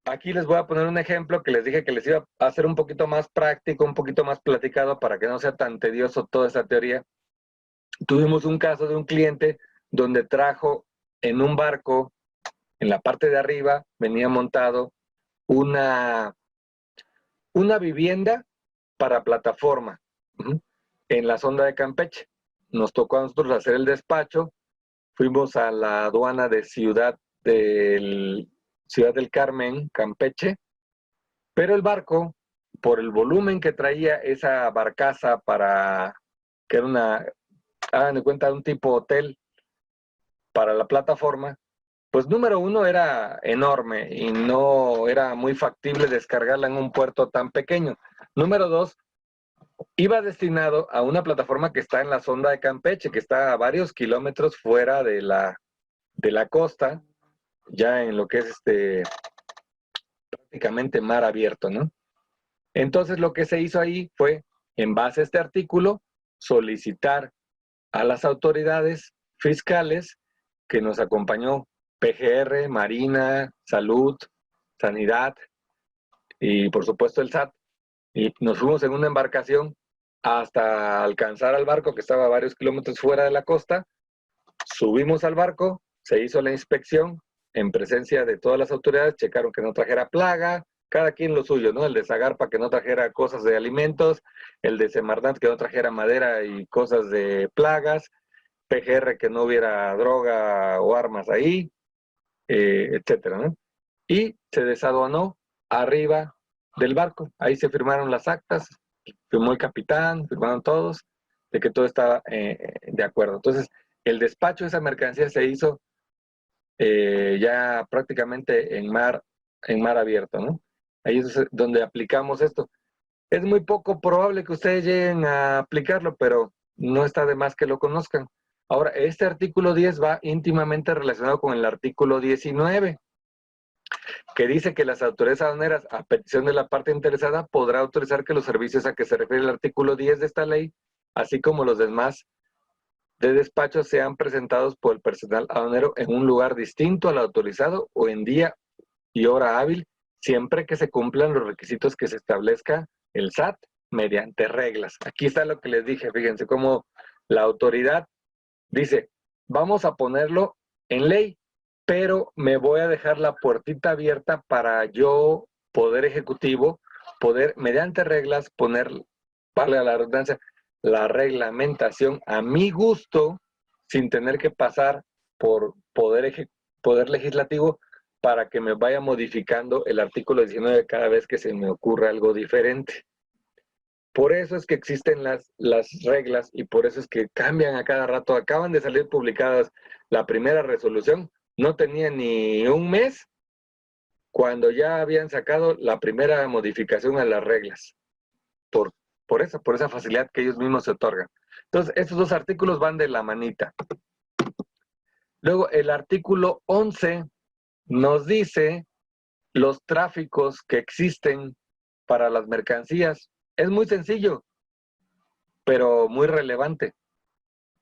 Aquí les voy a poner un ejemplo que les dije que les iba a hacer un poquito más práctico, un poquito más platicado para que no sea tan tedioso toda esta teoría. Tuvimos un caso de un cliente donde trajo en un barco, en la parte de arriba, venía montado una vivienda para plataforma en la sonda de Campeche. Nos tocó a nosotros hacer el despacho, fuimos a la aduana de Ciudad del Carmen, Campeche, pero el barco, por el volumen que traía esa barcaza que era hagan de cuenta, un tipo hotel para la plataforma, pues número uno era enorme y no era muy factible descargarla en un puerto tan pequeño. Número dos, iba destinado a una plataforma que está en la sonda de Campeche, que está a varios kilómetros fuera de la costa, ya en lo que es prácticamente mar abierto, ¿no? Entonces lo que se hizo ahí fue, en base a este artículo, solicitar a las autoridades fiscales que nos acompañó PGR, Marina, Salud, Sanidad y por supuesto el SAT, y nos fuimos en una embarcación hasta alcanzar al barco que estaba a varios kilómetros fuera de la costa. Subimos al barco, se hizo la inspección en presencia de todas las autoridades, checaron que no trajera plaga, cada quien lo suyo, ¿no? El de Zagarpa que no trajera cosas de alimentos, el de Semarnat que no trajera madera y cosas de plagas, PGR que no hubiera droga o armas ahí, etcétera, ¿no? Y se desaduanó arriba del barco. Ahí se firmaron las actas, firmó el capitán, firmaron todos, de que todo estaba de acuerdo. Entonces, el despacho de esa mercancía se hizo ya prácticamente en mar abierto, ¿no? Ahí es donde aplicamos esto. Es muy poco probable que ustedes lleguen a aplicarlo, pero no está de más que lo conozcan. Ahora, este artículo 10 va íntimamente relacionado con el artículo 19, que dice que las autoridades aduaneras, a petición de la parte interesada, podrá autorizar que los servicios a que se refiere el artículo 10 de esta ley, así como los demás de despacho, sean presentados por el personal aduanero en un lugar distinto al autorizado o en día y hora hábil, siempre que se cumplan los requisitos que se establezca el SAT mediante reglas. Aquí está lo que les dije, fíjense cómo la autoridad dice, vamos a ponerlo en ley, pero me voy a dejar la puertita abierta para yo, Poder Ejecutivo, poder, mediante reglas, poner, vale la redundancia, la reglamentación a mi gusto, sin tener que pasar por poder Legislativo, para que me vaya modificando el artículo 19 cada vez que se me ocurra algo diferente. Por eso es que existen las reglas y por eso es que cambian a cada rato. Acaban de salir publicadas la primera resolución, no tenía ni un mes cuando ya habían sacado la primera modificación a las reglas. Por esa facilidad que ellos mismos se otorgan. Entonces, estos dos artículos van de la manita. Luego, el artículo 11 nos dice los tráficos que existen para las mercancías. Es muy sencillo, pero muy relevante.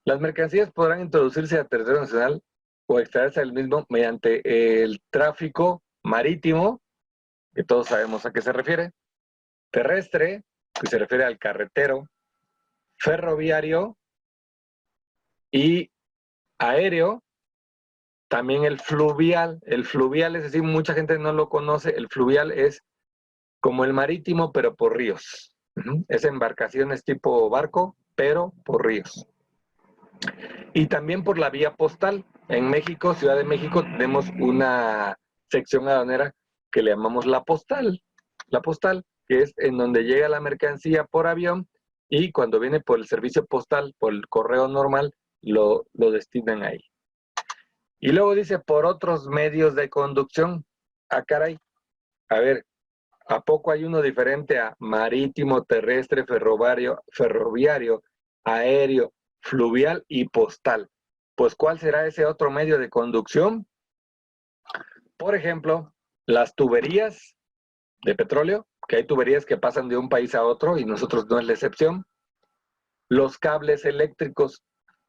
Las mercancías podrán introducirse a territorio nacional o extraerse del mismo mediante el tráfico marítimo, que todos sabemos a qué se refiere, terrestre, que se refiere al carretero, ferroviario y aéreo, también el fluvial. El fluvial, es decir, mucha gente no lo conoce, el fluvial es como el marítimo, pero por ríos. Es embarcaciones tipo barco, pero por ríos. Y también por la vía postal. En México, Ciudad de México, tenemos una sección aduanera que le llamamos la postal, que es en donde llega la mercancía por avión y cuando viene por el servicio postal, por el correo normal, lo destinan ahí. Y luego dice, por otros medios de conducción. Ah, caray, a ver, ¿a poco hay uno diferente a marítimo, terrestre, ferroviario, aéreo, fluvial y postal? Pues, ¿cuál será ese otro medio de conducción? Por ejemplo, las tuberías de petróleo, que hay tuberías que pasan de un país a otro y nosotros no es la excepción. Los cables eléctricos.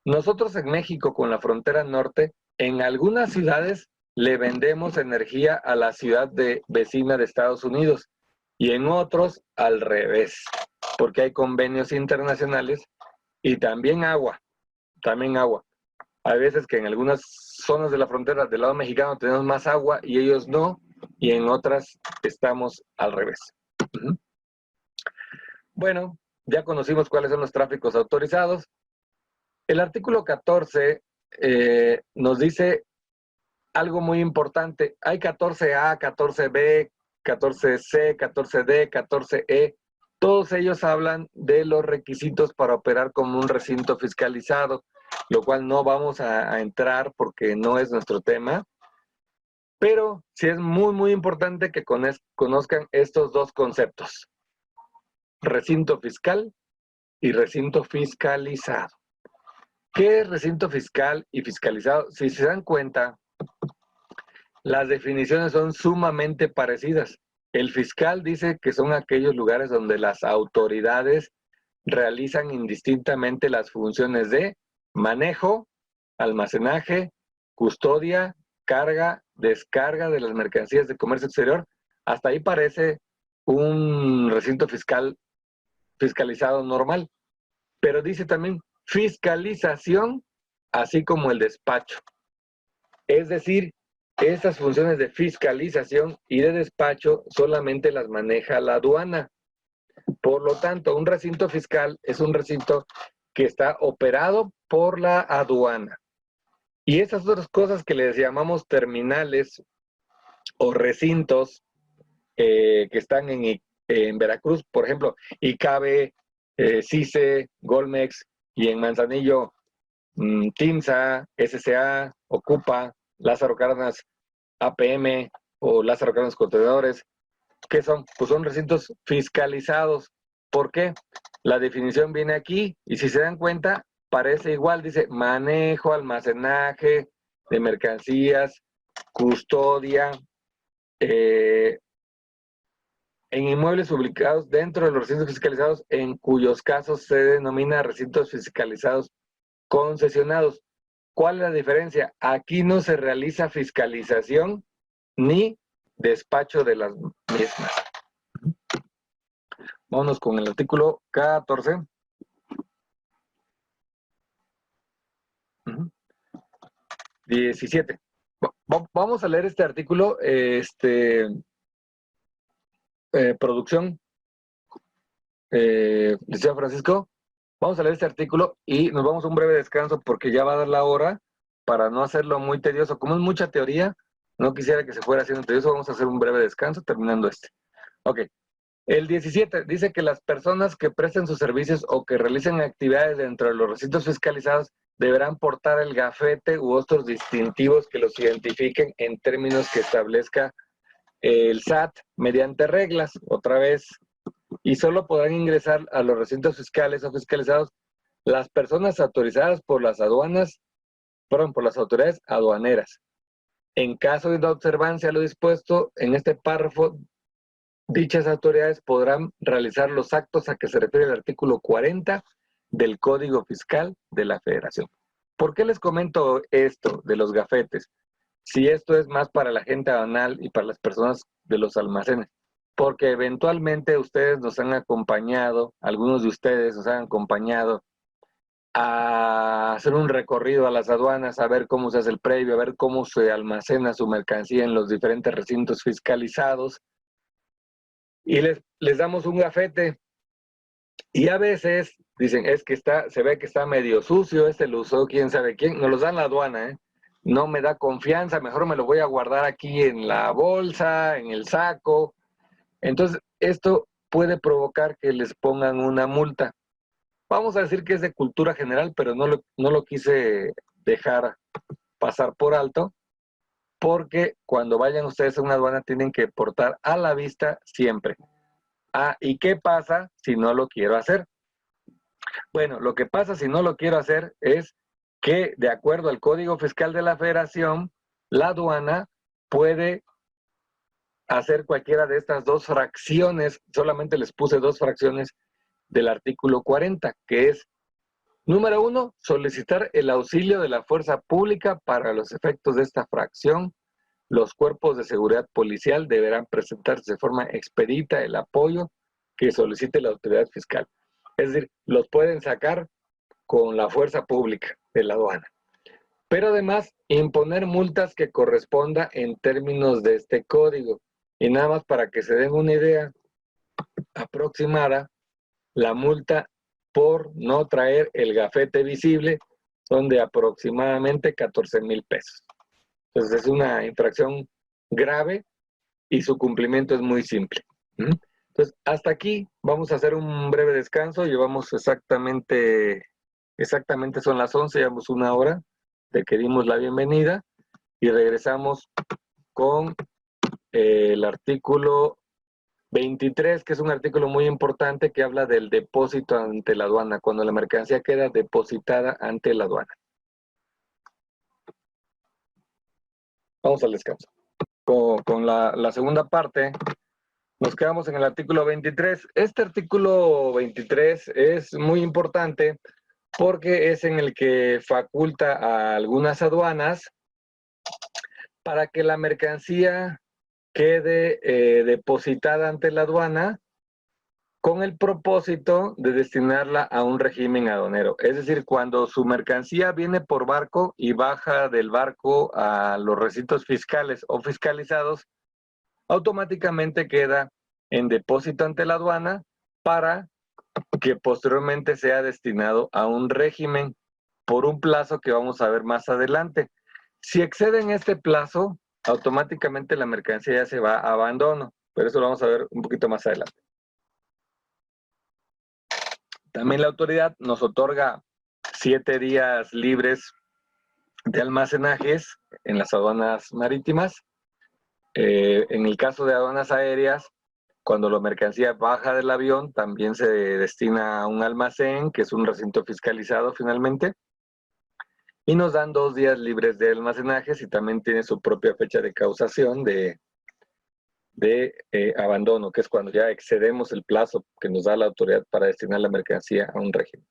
Nosotros en México, con la frontera norte, en algunas ciudades le vendemos energía a la ciudad vecina de Estados Unidos y en otros al revés, porque hay convenios internacionales y también agua. Hay veces que en algunas zonas de la frontera del lado mexicano tenemos más agua y ellos no, y en otras estamos al revés. Bueno, ya conocimos cuáles son los tráficos autorizados. El artículo 14 nos dice algo muy importante. Hay 14A, 14B, 14C, 14D, 14E. Todos ellos hablan de los requisitos para operar como un recinto fiscalizado, lo cual no vamos a entrar porque no es nuestro tema. Pero sí es muy, muy importante que conozcan estos dos conceptos. Recinto fiscal y recinto fiscalizado. ¿Qué es recinto fiscal y fiscalizado? Si se dan cuenta, las definiciones son sumamente parecidas. El fiscal dice que son aquellos lugares donde las autoridades realizan indistintamente las funciones de manejo, almacenaje, custodia, carga, descarga de las mercancías de comercio exterior. Hasta ahí parece un recinto fiscal fiscalizado normal. Pero dice también fiscalización, así como el despacho. Es decir, esas funciones de fiscalización y de despacho solamente las maneja la aduana. Por lo tanto, un recinto fiscal es un recinto que está operado por la aduana. Y esas otras cosas que les llamamos terminales o recintos que están en Veracruz, por ejemplo, ICABE, CICE, Golmex, y en Manzanillo, TIMSA, SCA, Ocupa, Lázaro Cárdenas, APM o Lázaro Cárdenas Contenedores. ¿Qué son? Pues son recintos fiscalizados. ¿Por qué? La definición viene aquí y si se dan cuenta, parece igual. Dice manejo, almacenaje de mercancías, custodia, en inmuebles ubicados dentro de los recintos fiscalizados, en cuyos casos se denomina recintos fiscalizados concesionados. ¿Cuál es la diferencia? Aquí no se realiza fiscalización ni despacho de las mismas. Vámonos con el artículo 14. 17. Vamos a leer este artículo, producción, licenciado Francisco. Vamos a leer este artículo y nos vamos a un breve descanso porque ya va a dar la hora para no hacerlo muy tedioso. Como es mucha teoría, no quisiera que se fuera haciendo tedioso. Vamos a hacer un breve descanso terminando este. Ok. El 17 dice que las personas que presten sus servicios o que realicen actividades dentro de los recintos fiscalizados deberán portar el gafete u otros distintivos que los identifiquen en términos que establezca el SAT mediante reglas, otra vez, y solo podrán ingresar a los recintos fiscales o fiscalizados las personas autorizadas por las aduanas, perdón, por las autoridades aduaneras. En caso de no observancia a lo dispuesto en este párrafo, dichas autoridades podrán realizar los actos a que se refiere el artículo 40 del Código Fiscal de la Federación. ¿Por qué les comento esto de los gafetes? Si esto es más para la gente aduanal y para las personas de los almacenes. Porque eventualmente ustedes nos han acompañado, algunos de ustedes nos han acompañado a hacer un recorrido a las aduanas, a ver cómo se hace el previo, a ver cómo se almacena su mercancía en los diferentes recintos fiscalizados. Y les damos un gafete. Y a veces dicen, es que se ve que está medio sucio, lo usó quién sabe quién. Nos los dan la aduana, ¿eh? No me da confianza, mejor me lo voy a guardar aquí en la bolsa, en el saco. Entonces, esto puede provocar que les pongan una multa. Vamos a decir que es de cultura general, pero no lo quise dejar pasar por alto, porque cuando vayan ustedes a una aduana tienen que portar a la vista siempre. Ah, ¿y qué pasa si no lo quiero hacer? Bueno, lo que pasa si no lo quiero hacer es que, de acuerdo al Código Fiscal de la Federación, la aduana puede hacer cualquiera de estas dos fracciones, solamente les puse dos fracciones del artículo 40, que es, número 1, solicitar el auxilio de la fuerza pública para los efectos de esta fracción. Los cuerpos de seguridad policial deberán presentarse de forma expedita el apoyo que solicite la autoridad fiscal. Es decir, los pueden sacar con la fuerza pública de la aduana. Pero además, imponer multas que corresponda en términos de este código. Y nada más para que se den una idea aproximada, la multa por no traer el gafete visible son de aproximadamente 14,000 pesos. Entonces es una infracción grave y su cumplimiento es muy simple. Entonces, hasta aquí vamos a hacer un breve descanso. Llevamos exactamente son las 11, llevamos una hora de que dimos la bienvenida y regresamos con el artículo 23, que es un artículo muy importante que habla del depósito ante la aduana, cuando la mercancía queda depositada ante la aduana. Vamos al descanso. Con la segunda parte, nos quedamos en el artículo 23. Este artículo 23 es muy importante porque es en el que faculta a algunas aduanas para que la mercancía quede depositada ante la aduana con el propósito de destinarla a un régimen aduanero. Es decir, cuando su mercancía viene por barco y baja del barco a los recintos fiscales o fiscalizados, automáticamente queda en depósito ante la aduana para que posteriormente sea destinado a un régimen por un plazo que vamos a ver más adelante. Si exceden este plazo, automáticamente la mercancía ya se va a abandono, pero eso lo vamos a ver un poquito más adelante. También la autoridad nos otorga 7 días libres de almacenajes en las aduanas marítimas. En el caso de aduanas aéreas, cuando la mercancía baja del avión, también se destina a un almacén, que es un recinto fiscalizado finalmente. Y nos dan 2 días libres de almacenajes y también tiene su propia fecha de causación de abandono, que es cuando ya excedemos el plazo que nos da la autoridad para destinar la mercancía a un régimen.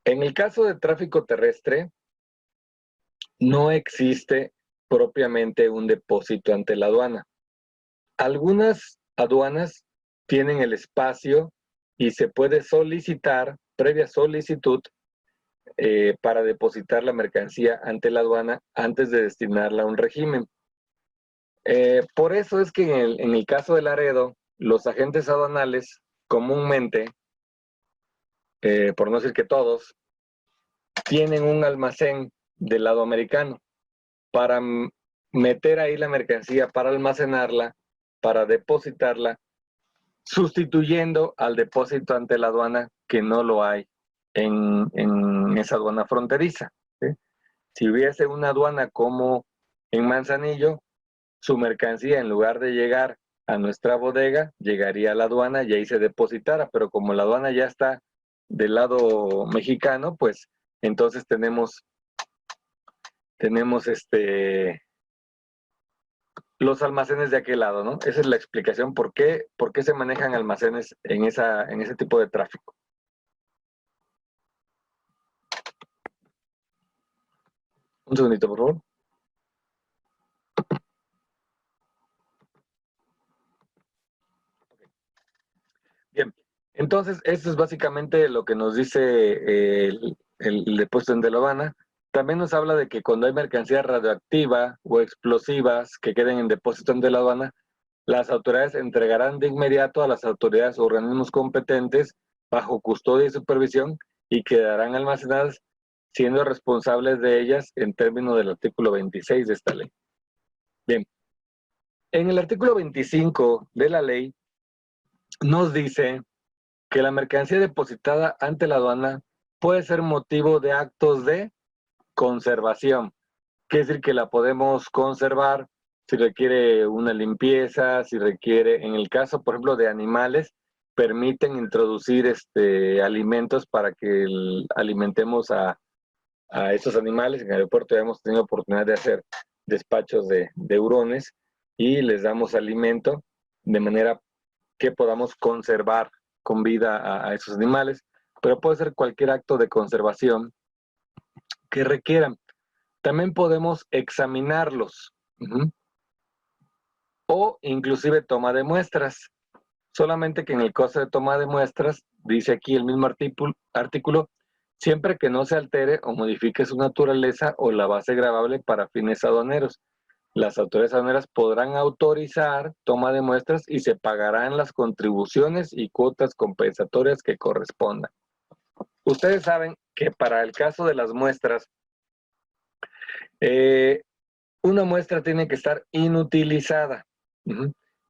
En el caso de tráfico terrestre, no existe propiamente un depósito ante la aduana. Algunas aduanas tienen el espacio y se puede solicitar, previa solicitud, para depositar la mercancía ante la aduana antes de destinarla a un régimen. Por eso es que en el caso de Laredo, los agentes aduanales comúnmente, por no decir que todos, tienen un almacén del lado americano para meter ahí la mercancía, para almacenarla, para depositarla, sustituyendo al depósito ante la aduana que no lo hay en esa aduana fronteriza. ¿Sí? Si hubiese una aduana como en Manzanillo, su mercancía en lugar de llegar a nuestra bodega, llegaría a la aduana y ahí se depositara, pero como la aduana ya está del lado mexicano, pues entonces tenemos los almacenes de aquel lado, ¿no? Esa es la explicación por qué se manejan almacenes en ese tipo de tráfico. Un segundito, por favor. Bien, entonces esto es básicamente lo que nos dice el depósito en la aduana. También nos habla de que cuando hay mercancía radioactiva o explosivas que queden en depósito en la aduana, las autoridades entregarán de inmediato a las autoridades o organismos competentes bajo custodia y supervisión y quedarán almacenadas siendo responsables de ellas en términos del artículo 26 de esta ley. Bien, en el artículo 25 de la ley nos dice que la mercancía depositada ante la aduana puede ser motivo de actos de conservación. Quiere decir que la podemos conservar si requiere una limpieza, si requiere, en el caso, por ejemplo, de animales, permiten introducir alimentos para que alimentemos a estos animales. En el aeropuerto ya hemos tenido oportunidad de hacer despachos de hurones y les damos alimento de manera que podamos conservar con vida a esos animales, pero puede ser cualquier acto de conservación que requieran. También podemos examinarlos o inclusive toma de muestras. Solamente que en el caso de toma de muestras, dice aquí el mismo artículo, siempre que no se altere o modifique su naturaleza o la base gravable para fines aduaneros. Las autoridades aduaneras podrán autorizar toma de muestras y se pagarán las contribuciones y cuotas compensatorias que correspondan. Ustedes saben que para el caso de las muestras, una muestra tiene que estar inutilizada.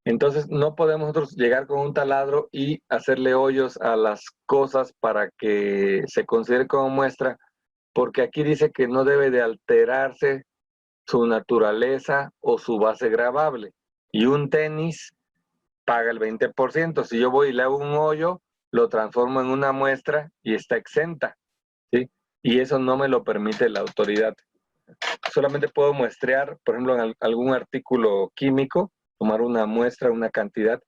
Entonces no podemos nosotros llegar con un taladro y hacerle hoyos a las cosas para que se considere como muestra, porque aquí dice que no debe de alterarse su naturaleza o su base gravable. Y un tenis paga el 20%. Si yo voy y le hago un hoyo, lo transformo en una muestra y está exenta, ¿sí? Y eso no me lo permite la autoridad. Solamente puedo muestrear, por ejemplo, en algún artículo químico, tomar una muestra, una cantidad,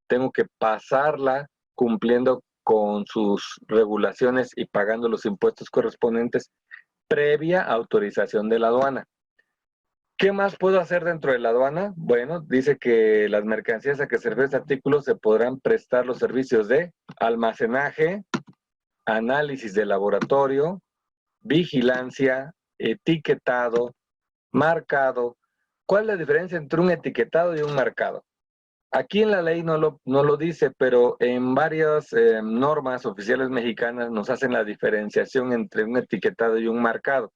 tengo que pasarla cumpliendo con sus regulaciones y pagando los impuestos correspondientes previa autorización de la aduana. ¿Qué más puedo hacer dentro de la aduana? Bueno, dice que las mercancías a que se refiere este artículo se podrán prestar los servicios de almacenaje, análisis de laboratorio, vigilancia, etiquetado, marcado. ¿Cuál es la diferencia entre un etiquetado y un marcado? Aquí en la ley no lo dice, pero en varias normas oficiales mexicanas nos hacen la diferenciación entre un etiquetado y un marcado.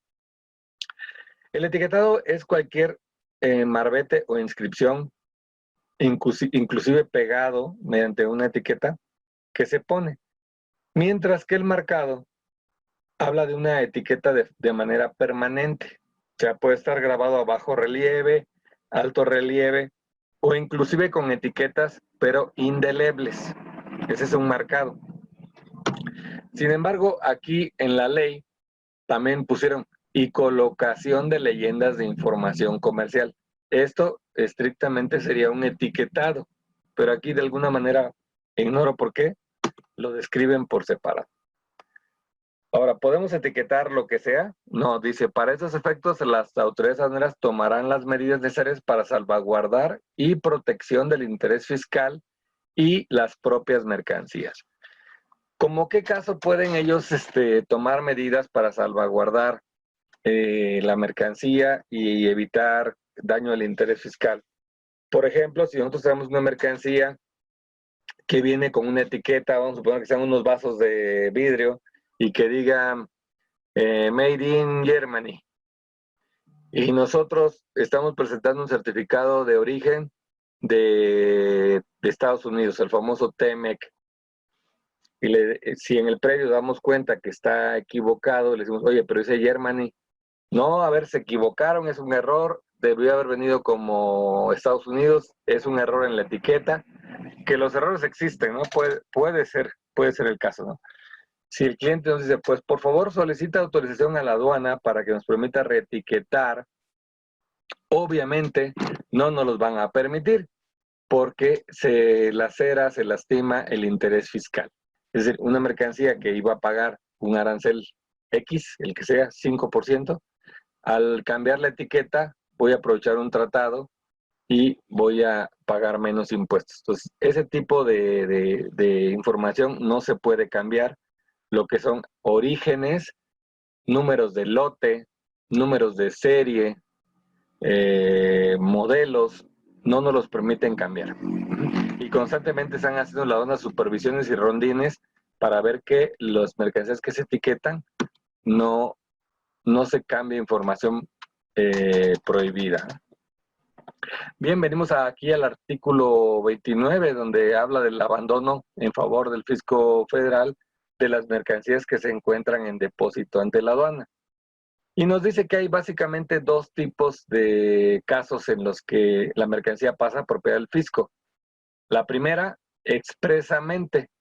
El etiquetado es cualquier marbete o inscripción, inclusive pegado mediante una etiqueta, que se pone. Mientras que el marcado habla de una etiqueta de manera permanente. O sea, puede estar grabado a bajo relieve, alto relieve, o inclusive con etiquetas, pero indelebles. Ese es un marcado. Sin embargo, aquí en la ley también pusieron y colocación de leyendas de información comercial. Esto estrictamente sería un etiquetado, pero aquí de alguna manera, ignoro por qué, lo describen por separado. Ahora, ¿podemos etiquetar lo que sea? No, dice, para esos efectos las autoridades aduaneras tomarán las medidas necesarias para salvaguardar y protección del interés fiscal y las propias mercancías. ¿Cómo qué caso pueden ellos tomar medidas para salvaguardar la mercancía y evitar daño al interés fiscal? Por ejemplo, si nosotros tenemos una mercancía que viene con una etiqueta, vamos a suponer que sean unos vasos de vidrio y que diga Made in Germany, y nosotros estamos presentando un certificado de origen de Estados Unidos, el famoso TMEC, y si en el previo damos cuenta que está equivocado, le decimos, oye, pero dice Germany. No, a ver, se equivocaron, es un error, debió haber venido como Estados Unidos, es un error en la etiqueta, que los errores existen, ¿no? Puede ser el caso, ¿no? Si el cliente nos dice, pues por favor solicita autorización a la aduana para que nos permita reetiquetar, obviamente no nos los van a permitir porque se lacera, se lastima el interés fiscal. Es decir, una mercancía que iba a pagar un arancel X, el que sea, 5%, al cambiar la etiqueta voy a aprovechar un tratado y voy a pagar menos impuestos. Entonces, ese tipo de información no se puede cambiar. Lo que son orígenes, números de lote, números de serie, modelos, no nos los permiten cambiar. Y constantemente están haciendo las supervisiones y rondines para ver que las mercancías que se etiquetan no se cambie información prohibida. Bien, venimos aquí al artículo 29, donde habla del abandono en favor del fisco federal de las mercancías que se encuentran en depósito ante la aduana. Y nos dice que hay básicamente dos tipos de casos en los que la mercancía pasa a propiedad del fisco. La primera, expresamente,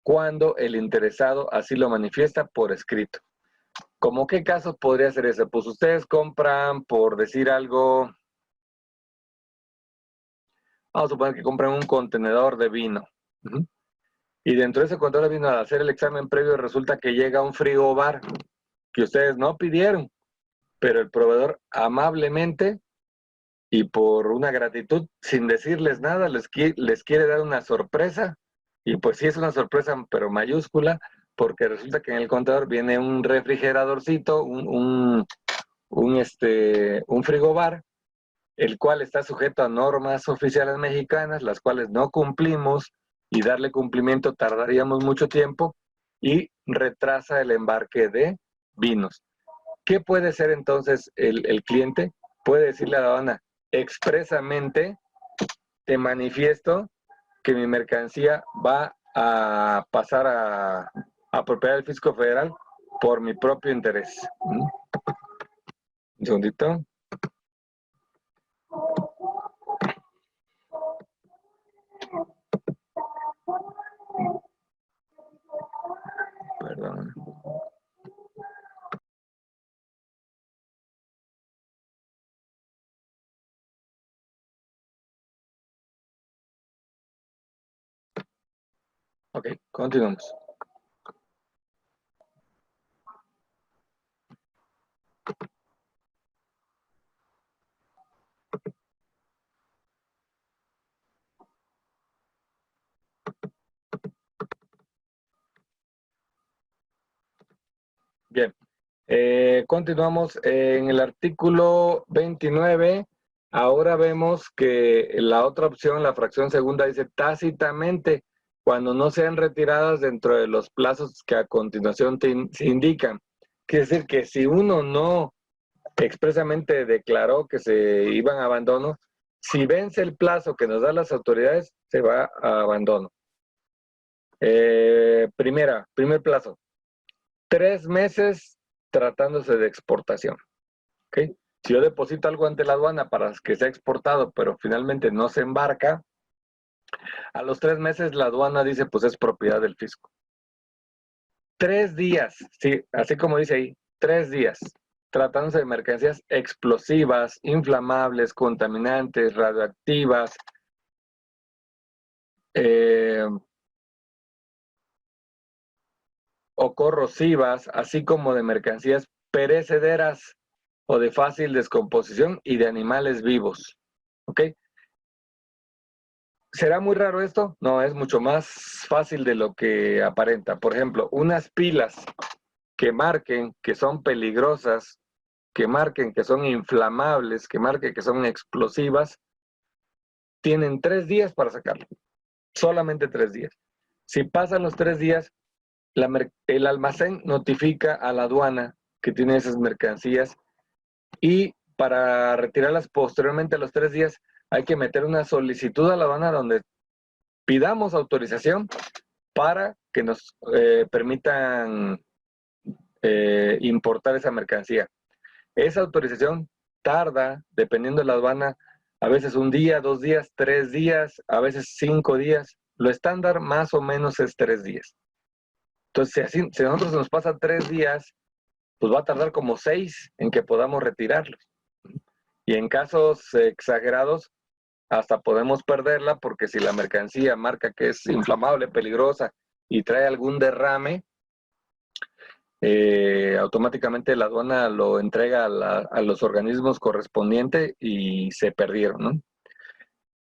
cuando el interesado así lo manifiesta por escrito. ¿Cómo qué casos podría ser ese? Pues ustedes compran, por decir algo, vamos a suponer que compran un contenedor de vino. Y dentro de ese contenedor de vino, al hacer el examen previo, resulta que llega un frigobar que ustedes no pidieron, pero el proveedor amablemente y por una gratitud, sin decirles nada, les quiere dar una sorpresa. Y pues sí es una sorpresa, pero mayúscula, porque resulta que en el contenedor viene un refrigeradorcito, un frigobar, el cual está sujeto a normas oficiales mexicanas, las cuales no cumplimos, y darle cumplimiento tardaríamos mucho tiempo, y retrasa el embarque de vinos. ¿Qué puede ser entonces el cliente? Puede decirle a la aduana expresamente, te manifiesto que mi mercancía va a pasar a propiedad del fisco federal por mi propio interés. Un segundito. Perdón. Ok, continuamos. Bien, continuamos en el artículo 29. Ahora vemos que la otra opción, la fracción segunda, dice tácitamente cuando no sean retiradas dentro de los plazos que a continuación se indican. Quiere decir que si uno no expresamente declaró que se iban a abandono, si vence el plazo que nos dan las autoridades, se va a abandono. Primer plazo, 3 meses tratándose de exportación. ¿Okay? Si yo deposito algo ante la aduana para que sea exportado, pero finalmente no se embarca, a los 3 meses la aduana dice, pues es propiedad del fisco. 3 días, sí, así como dice ahí, 3 días, tratándose de mercancías explosivas, inflamables, contaminantes, radioactivas, o corrosivas, así como de mercancías perecederas o de fácil descomposición y de animales vivos. ¿Ok? ¿Será muy raro esto? No, es mucho más fácil de lo que aparenta. Por ejemplo, unas pilas que marquen que son peligrosas, que marquen que son inflamables, que marquen que son explosivas, tienen 3 días para sacarlo. Solamente 3 días. Si pasan los 3 días, el almacén notifica a la aduana que tiene esas mercancías y para retirarlas posteriormente a los 3 días hay que meter una solicitud a la aduana donde pidamos autorización para que nos permitan importar esa mercancía. Esa autorización tarda, dependiendo de la aduana, a veces 1 día, 2 días, 3 días, a veces 5 días. Lo estándar más o menos es 3 días. Entonces, si a nosotros nos pasan 3 días, pues va a tardar como 6 en que podamos retirarlos. Y en casos exagerados, hasta podemos perderla porque si la mercancía marca que es inflamable, peligrosa y trae algún derrame, automáticamente la aduana lo entrega a los organismos correspondientes y se perdieron, ¿no?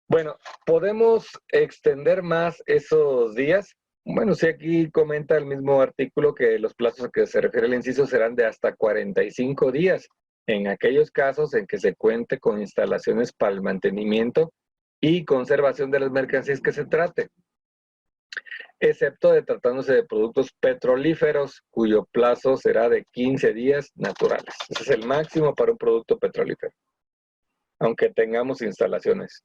Bueno, ¿podemos extender más esos días? Bueno, sí, aquí comenta el mismo artículo que los plazos a que se refiere el inciso serán de hasta 45 días, en aquellos casos en que se cuente con instalaciones para el mantenimiento y conservación de las mercancías que se trate, excepto de tratándose de productos petrolíferos, cuyo plazo será de 15 días naturales. Ese es el máximo para un producto petrolífero, aunque tengamos instalaciones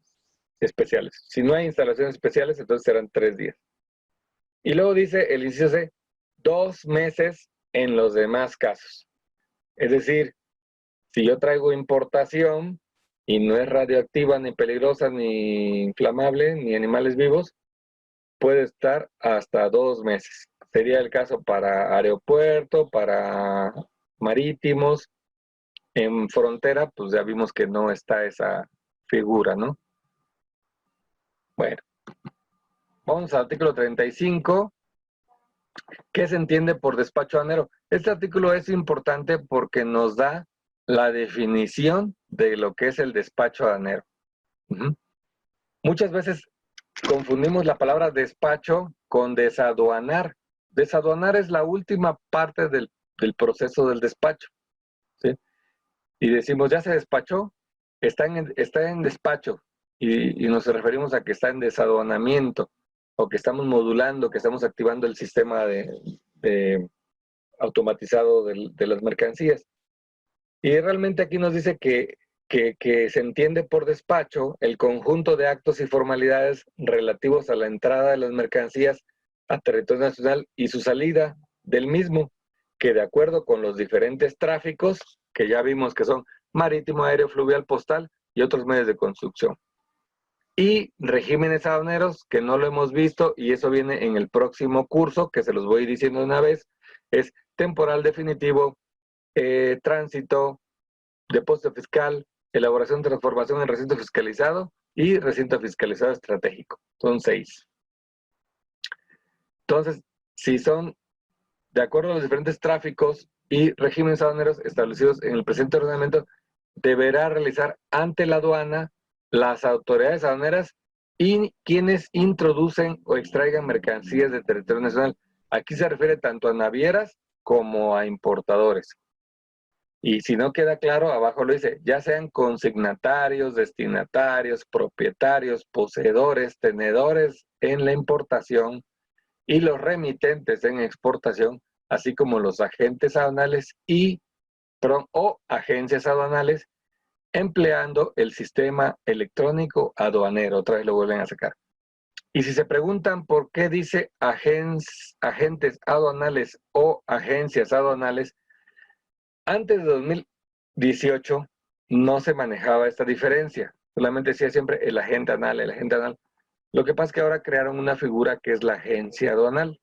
especiales. Si no hay instalaciones especiales, entonces serán 3 días. Y luego dice el inciso C, 2 meses en los demás casos. Es decir, si yo traigo importación y no es radioactiva, ni peligrosa, ni inflamable, ni animales vivos, puede estar hasta 2 meses. Sería el caso para aeropuerto, para marítimos. En frontera, pues ya vimos que no está esa figura, ¿no? Bueno, vamos al artículo 35. ¿Qué se entiende por despacho aduanero? Este artículo es importante porque nos da la definición de lo que es el despacho aduanero. Muchas veces confundimos la palabra despacho con desaduanar. Desaduanar es la última parte del proceso del despacho, ¿sí? Y decimos, ya se despachó, está en despacho, y nos referimos a que está en desaduanamiento, o que estamos modulando, que estamos activando el sistema de automatizado de las mercancías. Y realmente aquí nos dice que se entiende por despacho el conjunto de actos y formalidades relativos a la entrada de las mercancías a territorio nacional y su salida del mismo, que de acuerdo con los diferentes tráficos, que ya vimos que son marítimo, aéreo, fluvial, postal y otros medios de construcción. Y regímenes aduaneros, que no lo hemos visto, y eso viene en el próximo curso, que se los voy diciendo de una vez, es temporal definitivo, tránsito, depósito fiscal, elaboración, transformación en recinto fiscalizado y recinto fiscalizado estratégico. Son 6. Entonces, si son de acuerdo a los diferentes tráficos y regímenes aduaneros establecidos en el presente ordenamiento, deberá realizar ante la aduana las autoridades aduaneras y quienes introducen o extraigan mercancías de territorio nacional. Aquí se refiere tanto a navieras como a importadores. Y si no queda claro, abajo lo dice, ya sean consignatarios, destinatarios, propietarios, poseedores, tenedores en la importación y los remitentes en exportación, así como los agentes aduanales o agencias aduanales, empleando el sistema electrónico aduanero. Otra vez lo vuelven a sacar. Y si se preguntan por qué dice agentes aduanales o agencias aduanales, antes de 2018 no se manejaba esta diferencia. Solamente decía siempre el agente aduanal, el agente aduanal. Lo que pasa es que ahora crearon una figura que es la agencia aduanal,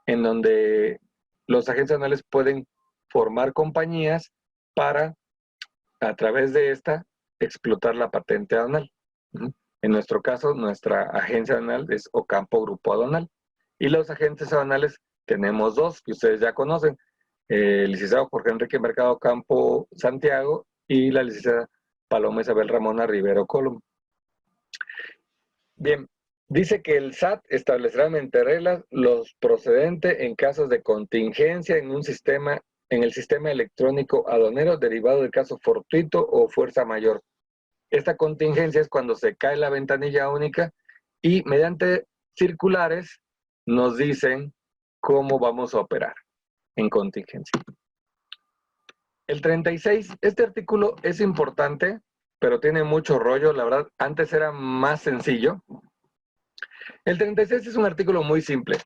en donde los agentes aduanales pueden formar compañías para, a través de esta, explotar la patente aduanal. En nuestro caso, nuestra agencia aduanal es Ocampo Grupo Aduanal. Y los agentes aduanales tenemos 2, que ustedes ya conocen. El licenciado Jorge Enrique Mercado Ocampo Santiago y la licenciada Paloma Isabel Ramona Rivero Colom. Bien, dice que el SAT establecerá mediante reglas los procedentes en casos de contingencia en el sistema electrónico aduanero derivado del caso fortuito o fuerza mayor. Esta contingencia es cuando se cae la ventanilla única y mediante circulares nos dicen cómo vamos a operar en contingencia. El 36, este artículo es importante, pero tiene mucho rollo, la verdad, antes era más sencillo. El 36 es un artículo muy simple,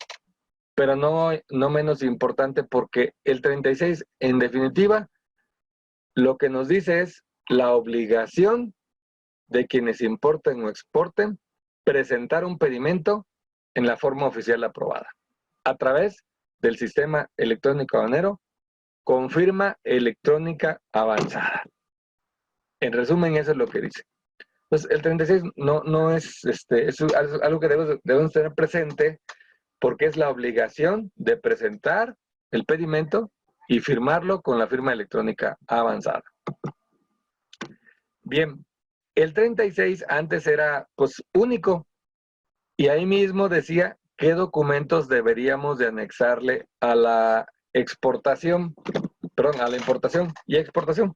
pero no menos importante porque el 36, en definitiva, lo que nos dice es la obligación de quienes importen o exporten presentar un pedimento en la forma oficial aprobada a través del sistema electrónico aduanero con firma electrónica avanzada. En resumen, eso es lo que dice. Pues el 36 no es, es algo que debemos tener presente porque es la obligación de presentar el pedimento y firmarlo con la firma electrónica avanzada. Bien, el 36 antes era pues único y ahí mismo decía qué documentos deberíamos de anexarle a la exportación, perdón, a la importación y exportación.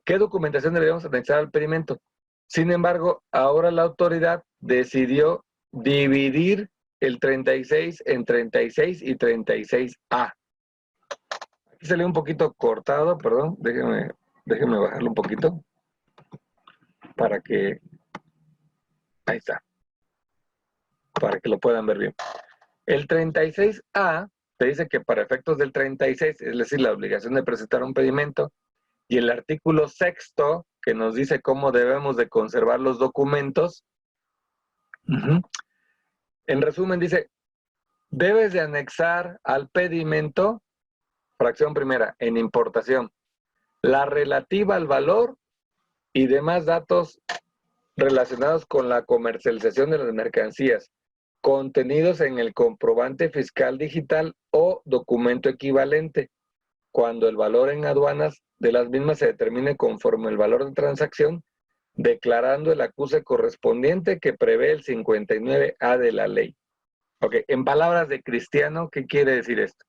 ¿Qué documentación deberíamos anexar al pedimento? Sin embargo, ahora la autoridad decidió dividir el 36 en 36 y 36A. Aquí salió un poquito cortado, perdón, déjenme bajarlo un poquito para que, ahí está, para que lo puedan ver bien. El 36A te dice que para efectos del 36, es decir, la obligación de presentar un pedimento, y el artículo 6º, que nos dice cómo debemos de conservar los documentos, en resumen dice, debes de anexar al pedimento, fracción primera, en importación, la relativa al valor y demás datos relacionados con la comercialización de las mercancías, contenidos en el comprobante fiscal digital o documento equivalente, cuando el valor en aduanas de las mismas se determine conforme el valor de transacción, declarando el acuse correspondiente que prevé el 59A de la ley. Ok, en palabras de cristiano, ¿qué quiere decir esto?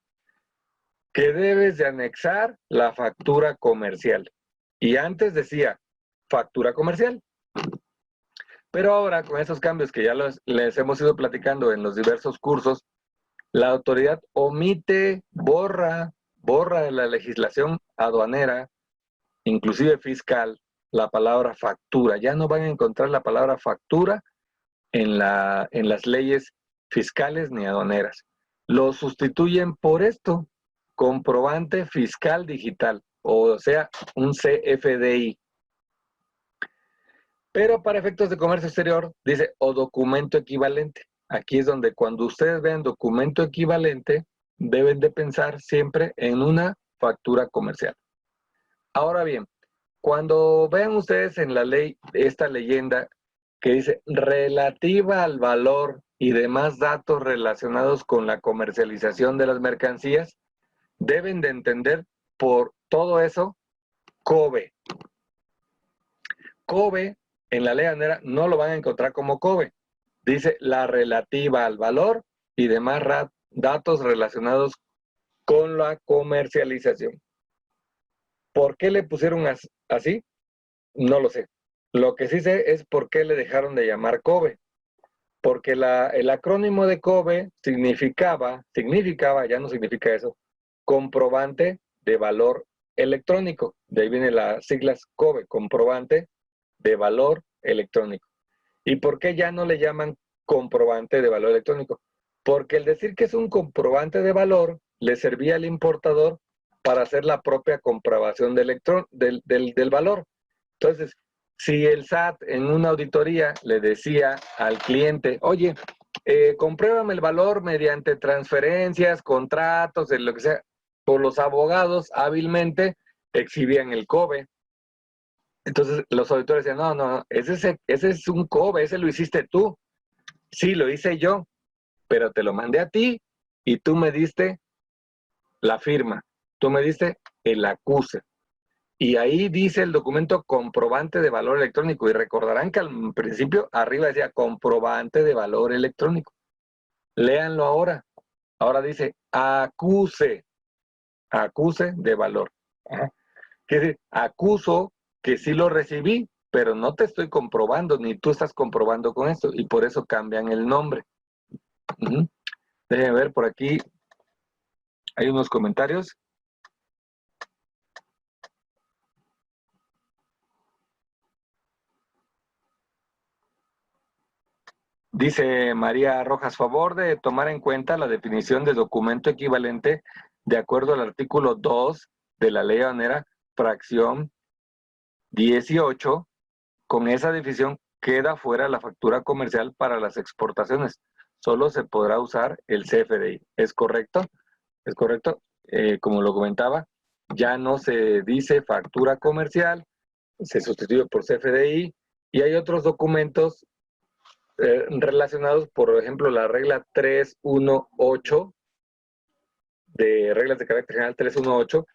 Que debes de anexar la factura comercial. Y antes decía factura comercial. Pero ahora, con esos cambios que ya les hemos ido platicando en los diversos cursos, la autoridad omite, borra borra de la legislación aduanera, inclusive fiscal, la palabra factura. Ya no van a encontrar la palabra factura en las leyes fiscales ni aduaneras. Lo sustituyen por esto, comprobante fiscal digital, o sea, un CFDI. Pero para efectos de comercio exterior, dice, o documento equivalente. Aquí es donde cuando ustedes vean documento equivalente, deben de pensar siempre en una factura comercial. Ahora bien, cuando vean ustedes en la ley esta leyenda que dice relativa al valor y demás datos relacionados con la comercialización de las mercancías, deben de entender por todo eso COBE. COBE en la ley aduanera no lo van a encontrar como COBE. Dice la relativa al valor y demás datos relacionados con la comercialización. ¿Por qué le pusieron así? No lo sé. Lo que sí sé es por qué le dejaron de llamar COBE. Porque el acrónimo de COBE significaba, ya no significa eso, comprobante de valor electrónico. De ahí vienen las siglas COBE, comprobante de valor electrónico. ¿Y por qué ya no le llaman comprobante de valor electrónico? Porque el decir que es un comprobante de valor le servía al importador para hacer la propia comprobación del valor. Entonces, si el SAT en una auditoría le decía al cliente, oye, compruébame el valor mediante transferencias, contratos, lo que sea, por los abogados hábilmente exhibían el COBE. Entonces los auditores decían, no, ese es un COBE, ese lo hiciste tú. Sí, lo hice yo, pero te lo mandé a ti y tú me diste la firma, tú me diste el acuse. Y ahí dice el documento comprobante de valor electrónico. Y recordarán que al principio arriba decía comprobante de valor electrónico. Léanlo ahora. Ahora dice acuse de valor. Quiere decir, acuso que sí lo recibí, pero no te estoy comprobando, ni tú estás comprobando con esto. Y por eso cambian el nombre. Déjenme ver por aquí. Hay unos comentarios. Dice María Rojas, favor de tomar en cuenta la definición de documento equivalente de acuerdo al artículo 2 de la ley aduanera, fracción 18. Con esa definición queda fuera la factura comercial para las exportaciones. Solo se podrá usar el CFDI. ¿Es correcto? Es correcto. Como lo comentaba, ya no se dice factura comercial, se sustituye por CFDI y hay otros documentos relacionados, por ejemplo, la regla 318 de reglas de carácter general 318,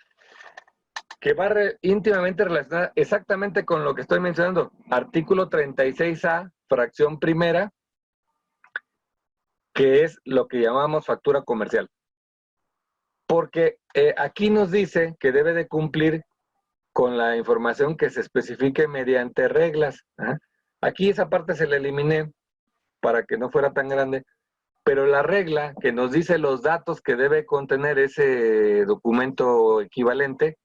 que va íntimamente relacionada exactamente con lo que estoy mencionando. Artículo 36A, fracción primera, que es lo que llamamos factura comercial. Porque aquí nos dice que debe de cumplir con la información que se especifique mediante reglas. Aquí esa parte se la eliminé para que no fuera tan grande, pero la regla que nos dice los datos que debe contener ese documento equivalente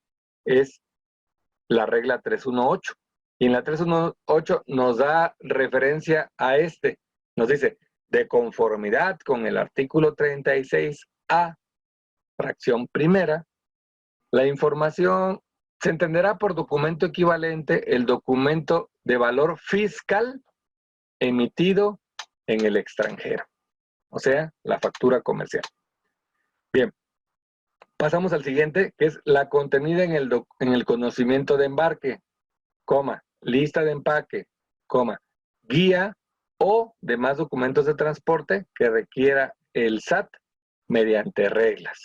es la regla 318. Y en la 318 nos da referencia a este. Nos dice, de conformidad con el artículo 36A, fracción primera, la información se entenderá por documento equivalente el documento de valor fiscal emitido en el extranjero. O sea, la factura comercial. Bien, pasamos al siguiente, que es la contenida en el conocimiento de embarque, coma, lista de empaque, coma, guía o demás documentos de transporte que requiera el SAT mediante reglas,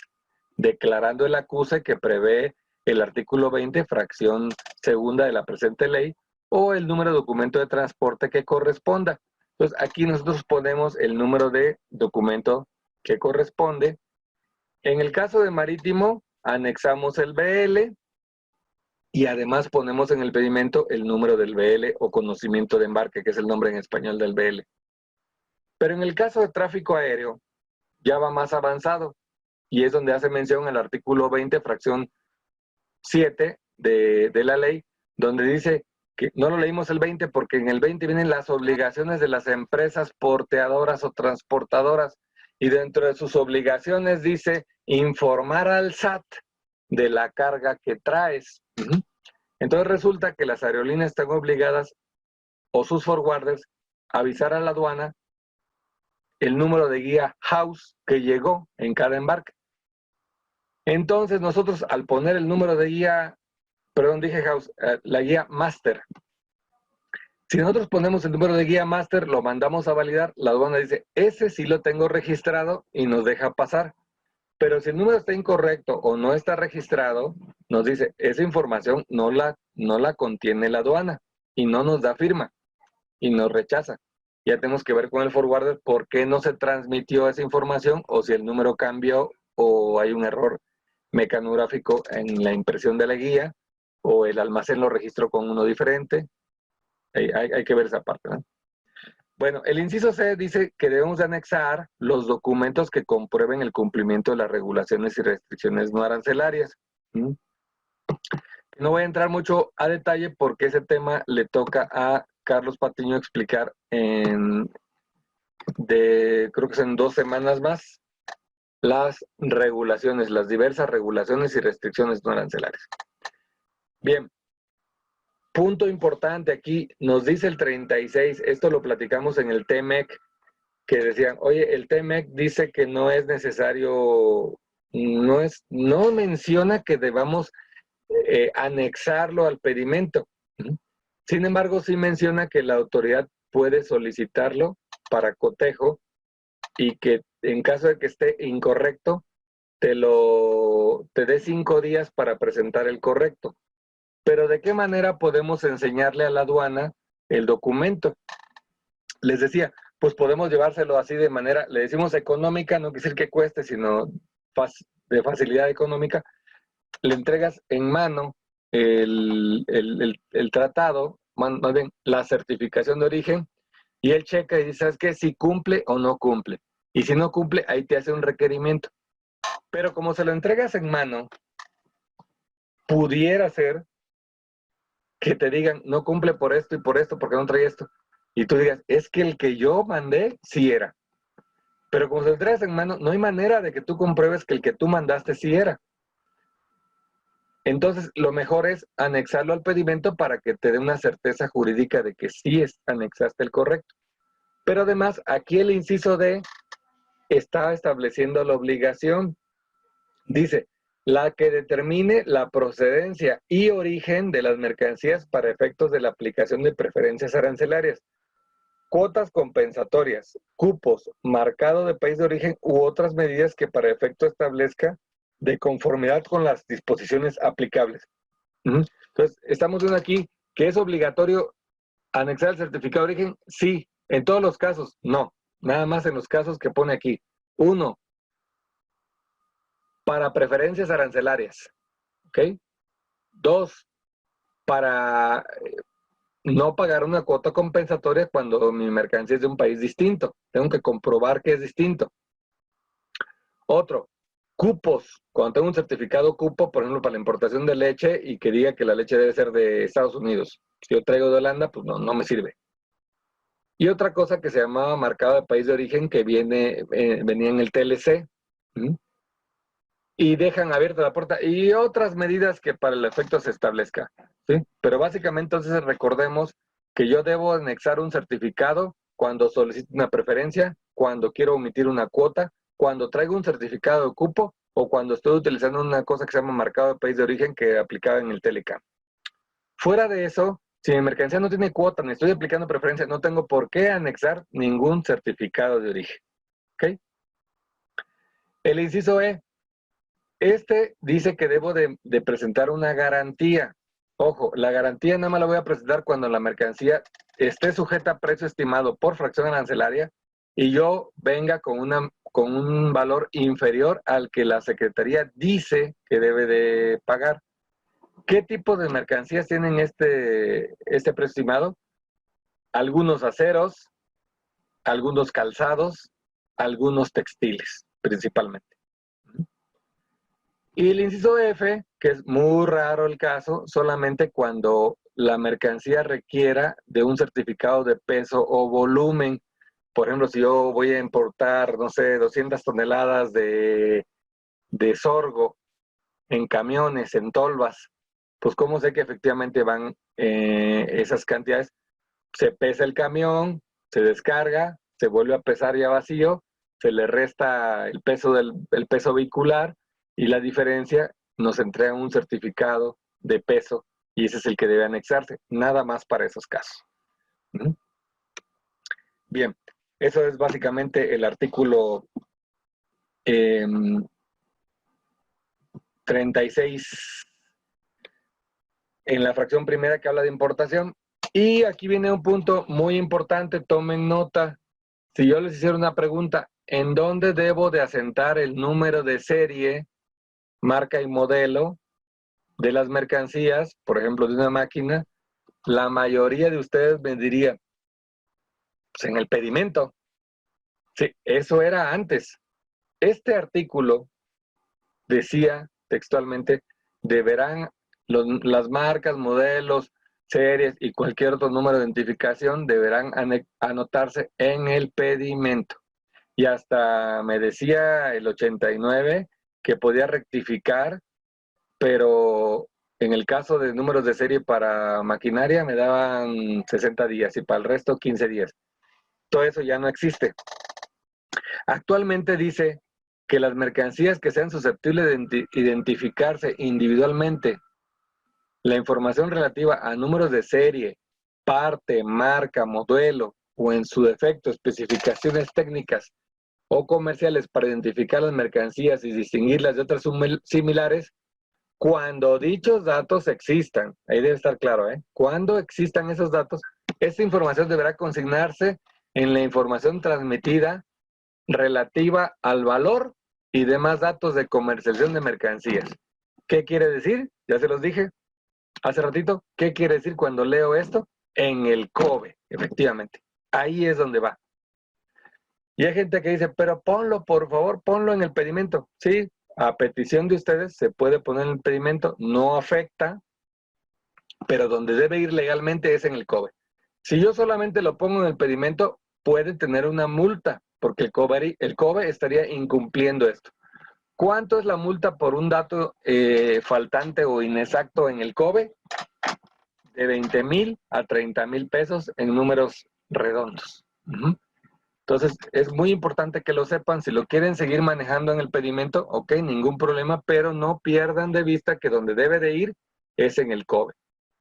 declarando el acuse que prevé el artículo 20, fracción segunda de la presente ley, o el número de documento de transporte que corresponda. Entonces, aquí nosotros ponemos el número de documento que corresponde. En el caso de marítimo, anexamos el BL y además ponemos en el pedimento el número del BL o conocimiento de embarque, que es el nombre en español del BL. Pero en el caso de tráfico aéreo, ya va más avanzado. y es donde hace mención al artículo 20, fracción 7 de la ley, donde dice que no lo leímos el 20 porque en el 20 vienen las obligaciones de las empresas porteadoras o transportadoras, y dentro de sus obligaciones dice informar al SAT de la carga que traes. Entonces resulta que las aerolíneas están obligadas, o sus forwarders, a avisar a la aduana el número de guía house que llegó en cada embarque. Entonces nosotros, al poner el número de guía, perdón, dije house, la guía master, si nosotros ponemos el número de guía master, lo mandamos a validar, la aduana dice, ese sí lo tengo registrado, y nos deja pasar. Pero si el número está incorrecto o no está registrado, nos dice, esa información no la contiene la aduana, y no nos da firma, y nos rechaza. Ya tenemos que ver con el forwarder por qué no se transmitió esa información, o si el número cambió, o hay un error mecanográfico en la impresión de la guía, o el almacén lo registró con uno diferente. Hay que ver esa parte, ¿no? Bueno, el inciso C dice que debemos de anexar los documentos que comprueben el cumplimiento de las regulaciones y restricciones no arancelarias. No voy a entrar mucho a detalle porque ese tema le toca a Carlos Patiño explicar creo que son 2 semanas más, las regulaciones, las diversas regulaciones y restricciones no arancelarias. Bien, punto importante aquí, nos dice el 36, esto lo platicamos en el TMEC, que decían, oye, el TMEC dice que no es necesario, no menciona que debamos anexarlo al pedimento. Sin embargo, sí menciona que la autoridad puede solicitarlo para cotejo, y que en caso de que esté incorrecto, te dé 5 días para presentar el correcto. Pero ¿de qué manera podemos enseñarle a la aduana el documento? Les decía, pues podemos llevárselo así de manera, le decimos económica, no quiere decir que cueste, sino de facilidad económica. Le entregas en mano el tratado, más bien la certificación de origen, y él checa y dice, ¿sabes qué? Si cumple o no cumple. Y si no cumple, ahí te hace un requerimiento. Pero como se lo entregas en mano, pudiera ser que te digan, no cumple por esto y por esto, porque no trae esto. Y tú digas, es que el que yo mandé sí era. Pero como se lo entregas en mano, no hay manera de que tú compruebes que el que tú mandaste sí era. Entonces, lo mejor es anexarlo al pedimento para que te dé una certeza jurídica de que sí anexaste el correcto. Pero además, aquí el inciso D está estableciendo la obligación. Dice, la que determine la procedencia y origen de las mercancías para efectos de la aplicación de preferencias arancelarias, cuotas compensatorias, cupos, marcado de país de origen u otras medidas que para efecto establezca de conformidad con las disposiciones aplicables. Entonces, estamos viendo aquí que es obligatorio anexar el certificado de origen. Sí. En todos los casos, no. Nada más en los casos que pone aquí. 1, para preferencias arancelarias. ¿Ok? 2, para no pagar una cuota compensatoria cuando mi mercancía es de un país distinto. Tengo que comprobar que es distinto. Otro, cupos. Cuando tengo un certificado cupo, por ejemplo, para la importación de leche, y que diga que la leche debe ser de Estados Unidos. Si yo traigo de Holanda, pues no me sirve. Y otra cosa que se llamaba marcado de país de origen, que venía en el TLC. Y dejan abierta la puerta. Y otras medidas que para el efecto se establezca. ¿Sí? Pero básicamente, entonces, recordemos que yo debo anexar un certificado cuando solicito una preferencia, cuando quiero omitir una cuota, cuando traigo un certificado de cupo, o cuando estoy utilizando una cosa que se llama marcado de país de origen que aplicaba en el Telecam. Fuera de eso, si mi mercancía no tiene cuota, ni estoy aplicando preferencia, no tengo por qué anexar ningún certificado de origen. ¿Ok? El inciso E. Dice que debo de presentar una garantía. Ojo, la garantía nada más la voy a presentar cuando la mercancía esté sujeta a precio estimado por fracción arancelaria y yo venga con un valor inferior al que la Secretaría dice que debe de pagar. ¿Qué tipo de mercancías tienen este precio estimado? Algunos aceros, algunos calzados, algunos textiles, principalmente. Y el inciso F, que es muy raro el caso, solamente cuando la mercancía requiera de un certificado de peso o volumen. Por ejemplo, si yo voy a importar, no sé, 200 toneladas de sorgo en camiones, en tolvas, pues ¿cómo sé que efectivamente van esas cantidades? Se pesa el camión, se descarga, se vuelve a pesar ya vacío, se le resta el peso el peso vehicular y la diferencia nos entrega un certificado de peso y ese es el que debe anexarse, nada más para esos casos. Bien, eso es básicamente el artículo 36 en la fracción primera que habla de importación. Y aquí viene un punto muy importante, tomen nota. Si yo les hiciera una pregunta, ¿en dónde debo de asentar el número de serie, marca y modelo de las mercancías, por ejemplo, de una máquina? La mayoría de ustedes me diría, pues en el pedimento. Sí, eso era antes. Este artículo decía textualmente, deberán las marcas, modelos, series y cualquier otro número de identificación deberán anotarse en el pedimento. Y hasta me decía el 89 que podía rectificar, pero en el caso de números de serie para maquinaria me daban 60 días y para el resto 15 días. Todo eso ya no existe. Actualmente dice que las mercancías que sean susceptibles de identificarse individualmente, la información relativa a números de serie, parte, marca, modelo o en su defecto especificaciones técnicas o comerciales para identificar las mercancías y distinguirlas de otras similares, cuando dichos datos existan, ahí debe estar claro, cuando existan esos datos, esta información deberá consignarse en la información transmitida relativa al valor y demás datos de comercialización de mercancías. ¿Qué quiere decir? Ya se los dije hace ratito. ¿Qué quiere decir cuando leo esto? En el COBE, efectivamente. Ahí es donde va. Y hay gente que dice, pero ponlo, por favor, ponlo en el pedimento. Sí, a petición de ustedes se puede poner en el pedimento, no afecta, pero donde debe ir legalmente es en el COBE. Si yo solamente lo pongo en el pedimento, puede tener una multa, porque el COBE estaría incumpliendo esto. ¿Cuánto es la multa por un dato faltante o inexacto en el COBE? De 20,000 a 30,000 pesos en números redondos. Entonces, es muy importante que lo sepan. Si lo quieren seguir manejando en el pedimento, ok, ningún problema, pero no pierdan de vista que donde debe de ir es en el COBE.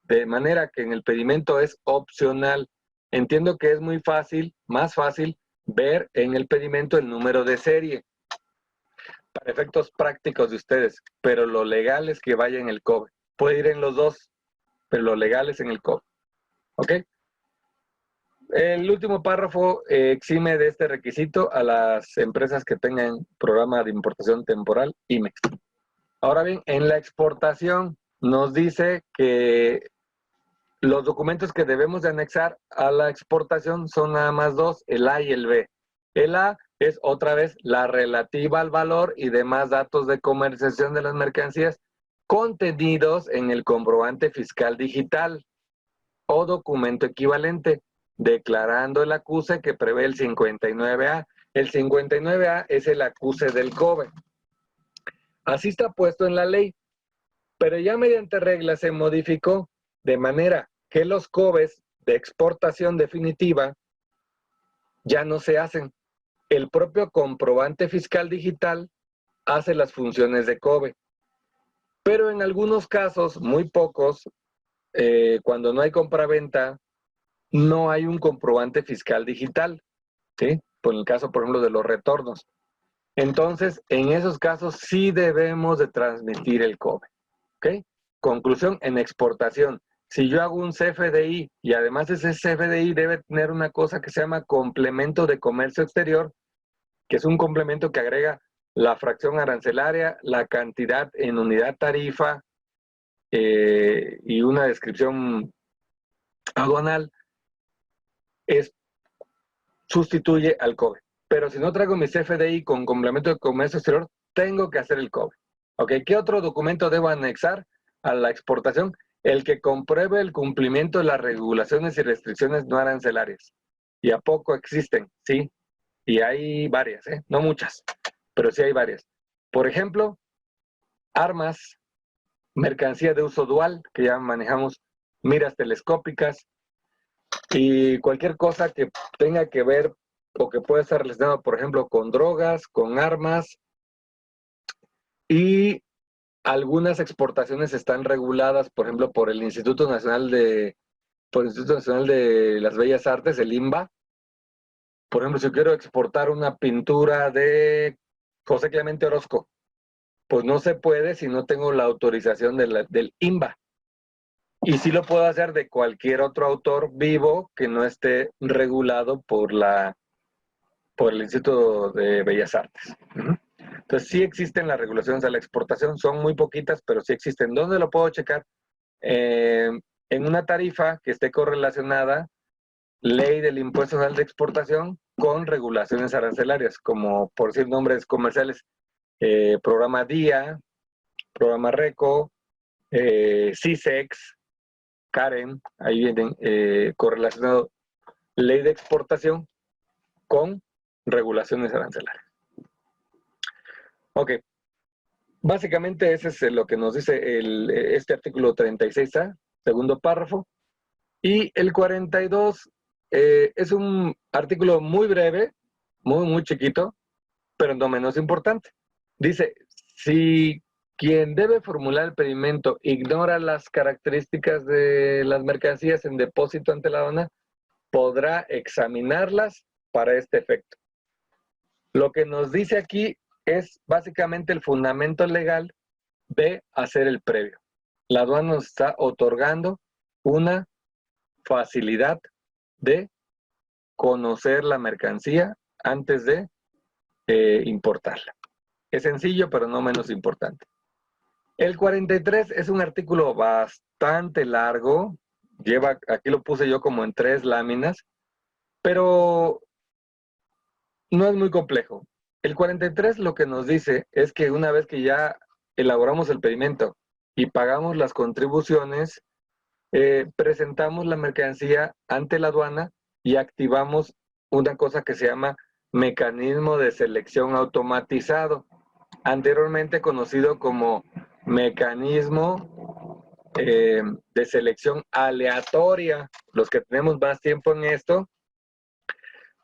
De manera que en el pedimento es opcional. Entiendo que es muy fácil, más fácil, ver en el pedimento el número de serie para efectos prácticos de ustedes, pero lo legal es que vaya en el COBE. Puede ir en los dos, pero lo legal es en el COBE. ¿Ok? El último párrafo exime de este requisito a las empresas que tengan programa de importación temporal IMEX. Ahora bien, en la exportación nos dice que los documentos que debemos de anexar a la exportación son nada más dos, el A y el B. El A es otra vez la relativa al valor y demás datos de comercialización de las mercancías contenidos en el comprobante fiscal digital o documento equivalente, declarando el acuse que prevé el 59A. El 59A es el acuse del COBE. Así está puesto en la ley, pero ya mediante regla se modificó de manera que los COBEs de exportación definitiva ya no se hacen. El propio comprobante fiscal digital hace las funciones de COBE. Pero en algunos casos, muy pocos, cuando no hay compraventa, no hay un comprobante fiscal digital, ¿sí? Por el caso, por ejemplo, de los retornos. Entonces, en esos casos sí debemos de transmitir el COBE, ¿ok? Conclusión, en exportación, si yo hago un CFDI y además ese CFDI debe tener una cosa que se llama complemento de comercio exterior, que es un complemento que agrega la fracción arancelaria, la cantidad en unidad tarifa y una descripción aduanal, sustituye al COBE. Pero si no traigo mi CFDI con complemento de comercio exterior, tengo que hacer el COBE. Ok, ¿qué otro documento debo anexar a la exportación? El que compruebe el cumplimiento de las regulaciones y restricciones no arancelarias. ¿Y a poco existen? Sí, y hay varias, ¿eh? No muchas, pero sí hay varias. Por ejemplo, armas, mercancía de uso dual, que ya manejamos, miras telescópicas y cualquier cosa que tenga que ver o que pueda estar relacionado, por ejemplo, con drogas, con armas, y algunas exportaciones están reguladas, por ejemplo, por el por el Instituto Nacional de las Bellas Artes, el INBA. Por ejemplo, si quiero exportar una pintura de José Clemente Orozco, pues no se puede si no tengo la autorización del INBA. Y sí lo puedo hacer de cualquier otro autor vivo que no esté regulado por el Instituto de Bellas Artes. Entonces sí existen las regulaciones a la exportación, son muy poquitas, pero sí existen. ¿Dónde lo puedo checar? En una tarifa que esté correlacionada, ley del impuesto nacional de exportación con regulaciones arancelarias, como por decir nombres comerciales, programa DIA, programa RECO, CISEX, Karen, ahí vienen correlacionado ley de exportación con regulaciones arancelarias. Ok, básicamente ese es lo que nos dice este artículo 36A, segundo párrafo. Y el 42 es un artículo muy breve, muy chiquito, pero no menos importante. Dice, si quien debe formular el pedimento ignora las características de las mercancías en depósito ante la aduana, podrá examinarlas para este efecto. Lo que nos dice aquí es básicamente el fundamento legal de hacer el previo. La aduana nos está otorgando una facilidad de conocer la mercancía antes de importarla. Es sencillo, pero no menos importante. El 43 es un artículo bastante largo, aquí lo puse yo como en 3 láminas, pero no es muy complejo. El 43 lo que nos dice es que una vez que ya elaboramos el pedimento y pagamos las contribuciones, presentamos la mercancía ante la aduana y activamos una cosa que se llama mecanismo de selección automatizado, anteriormente conocido como mecanismo de selección aleatoria. Los que tenemos más tiempo en esto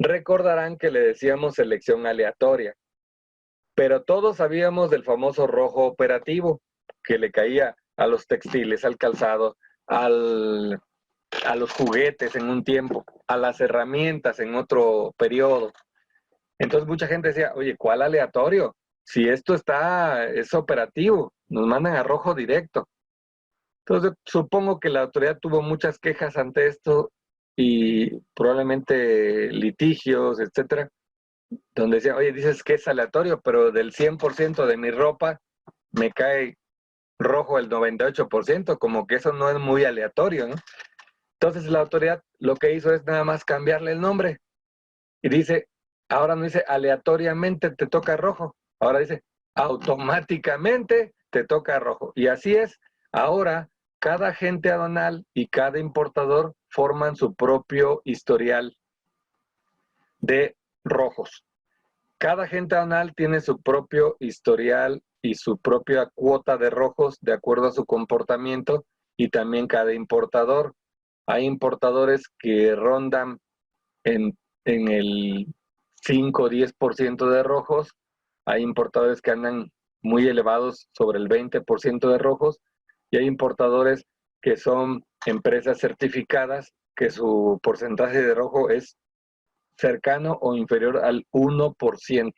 recordarán que le decíamos selección aleatoria, pero todos sabíamos del famoso rojo operativo que le caía a los textiles, al calzado, a los juguetes en un tiempo, a las herramientas en otro periodo. Entonces mucha gente decía, oye, ¿cuál aleatorio? Si esto es operativo, nos mandan a rojo directo. Entonces supongo que la autoridad tuvo muchas quejas ante esto y probablemente litigios, etcétera, donde decía, oye, dices que es aleatorio, pero del 100% de mi ropa me cae rojo el 98%, como que eso no es muy aleatorio, ¿no? Entonces la autoridad lo que hizo es nada más cambiarle el nombre y dice, ahora no dice aleatoriamente te toca rojo, ahora dice automáticamente te toca rojo. Y así es, ahora cada agente aduanal y cada importador forman su propio historial de rojos. Cada agente aduanal tiene su propio historial y su propia cuota de rojos de acuerdo a su comportamiento, y también cada importador. Hay importadores que rondan en el 5 o 10% de rojos, hay importadores que andan muy elevados sobre el 20% de rojos, y hay importadores que son empresas certificadas que su porcentaje de rojo es cercano o inferior al 1%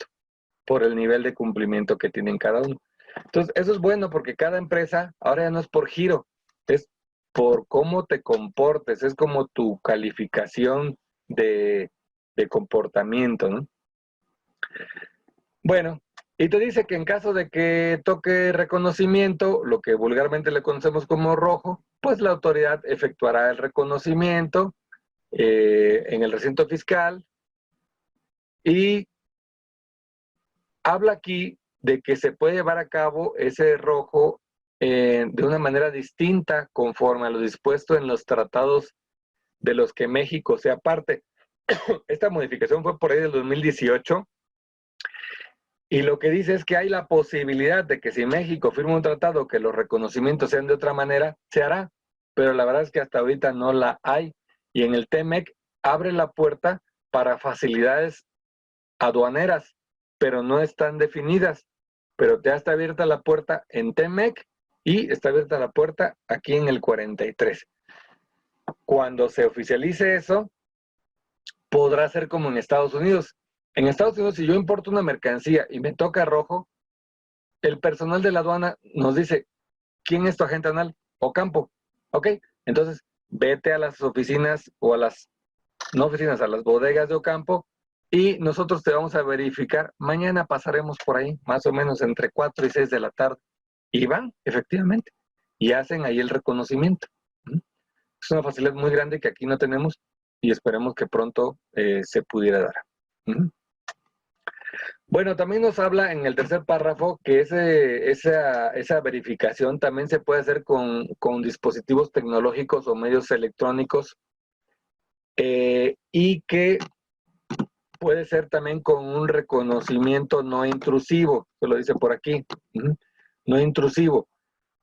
por el nivel de cumplimiento que tienen cada uno. Entonces, eso es bueno porque cada empresa ahora ya no es por giro, es por cómo te comportes, es como tu calificación de comportamiento, ¿no? Bueno, y te dice que en caso de que toque reconocimiento, lo que vulgarmente le conocemos como rojo, pues la autoridad efectuará el reconocimiento en el recinto fiscal, y habla aquí de que se puede llevar a cabo ese rojo de una manera distinta conforme a lo dispuesto en los tratados de los que México sea parte. Esta modificación fue por ahí del 2018 y lo que dice es que hay la posibilidad de que si México firma un tratado que los reconocimientos sean de otra manera, se hará, pero la verdad es que hasta ahorita no la hay. Y en el TEMEC abre la puerta para facilidades aduaneras, pero no están definidas. Pero ya está abierta la puerta en TEMEC y está abierta la puerta aquí en el 43. Cuando se oficialice eso, podrá ser como en Estados Unidos. En Estados Unidos, si yo importo una mercancía y me toca rojo, el personal de la aduana nos dice, ¿quién es tu agente aduanal? Ocampo. ¿Ok? Entonces, vete a las oficinas o a las, no oficinas, a las bodegas de Ocampo y nosotros te vamos a verificar. Mañana pasaremos por ahí, más o menos entre 4 y 6 de la tarde. Y van, efectivamente, y hacen ahí el reconocimiento. Es una facilidad muy grande que aquí no tenemos y esperemos que pronto se pudiera dar. Bueno, también nos habla en el tercer párrafo que esa verificación también se puede hacer con dispositivos tecnológicos o medios electrónicos y que puede ser también con un reconocimiento no intrusivo, se lo dice por aquí, no intrusivo.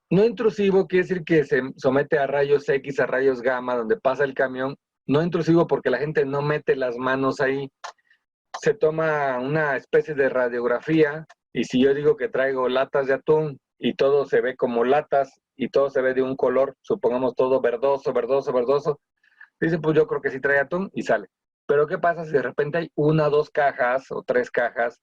No intrusivo quiere decir que se somete a rayos X, a rayos gamma, donde pasa el camión. No intrusivo porque la gente no mete las manos ahí. Se toma una especie de radiografía y si yo digo que traigo latas de atún y todo se ve como latas y todo se ve de un color, supongamos todo verdoso, verdoso, verdoso, dice pues yo creo que sí trae atún y sale. Pero ¿qué pasa si de repente hay 1, 2 cajas o 3 cajas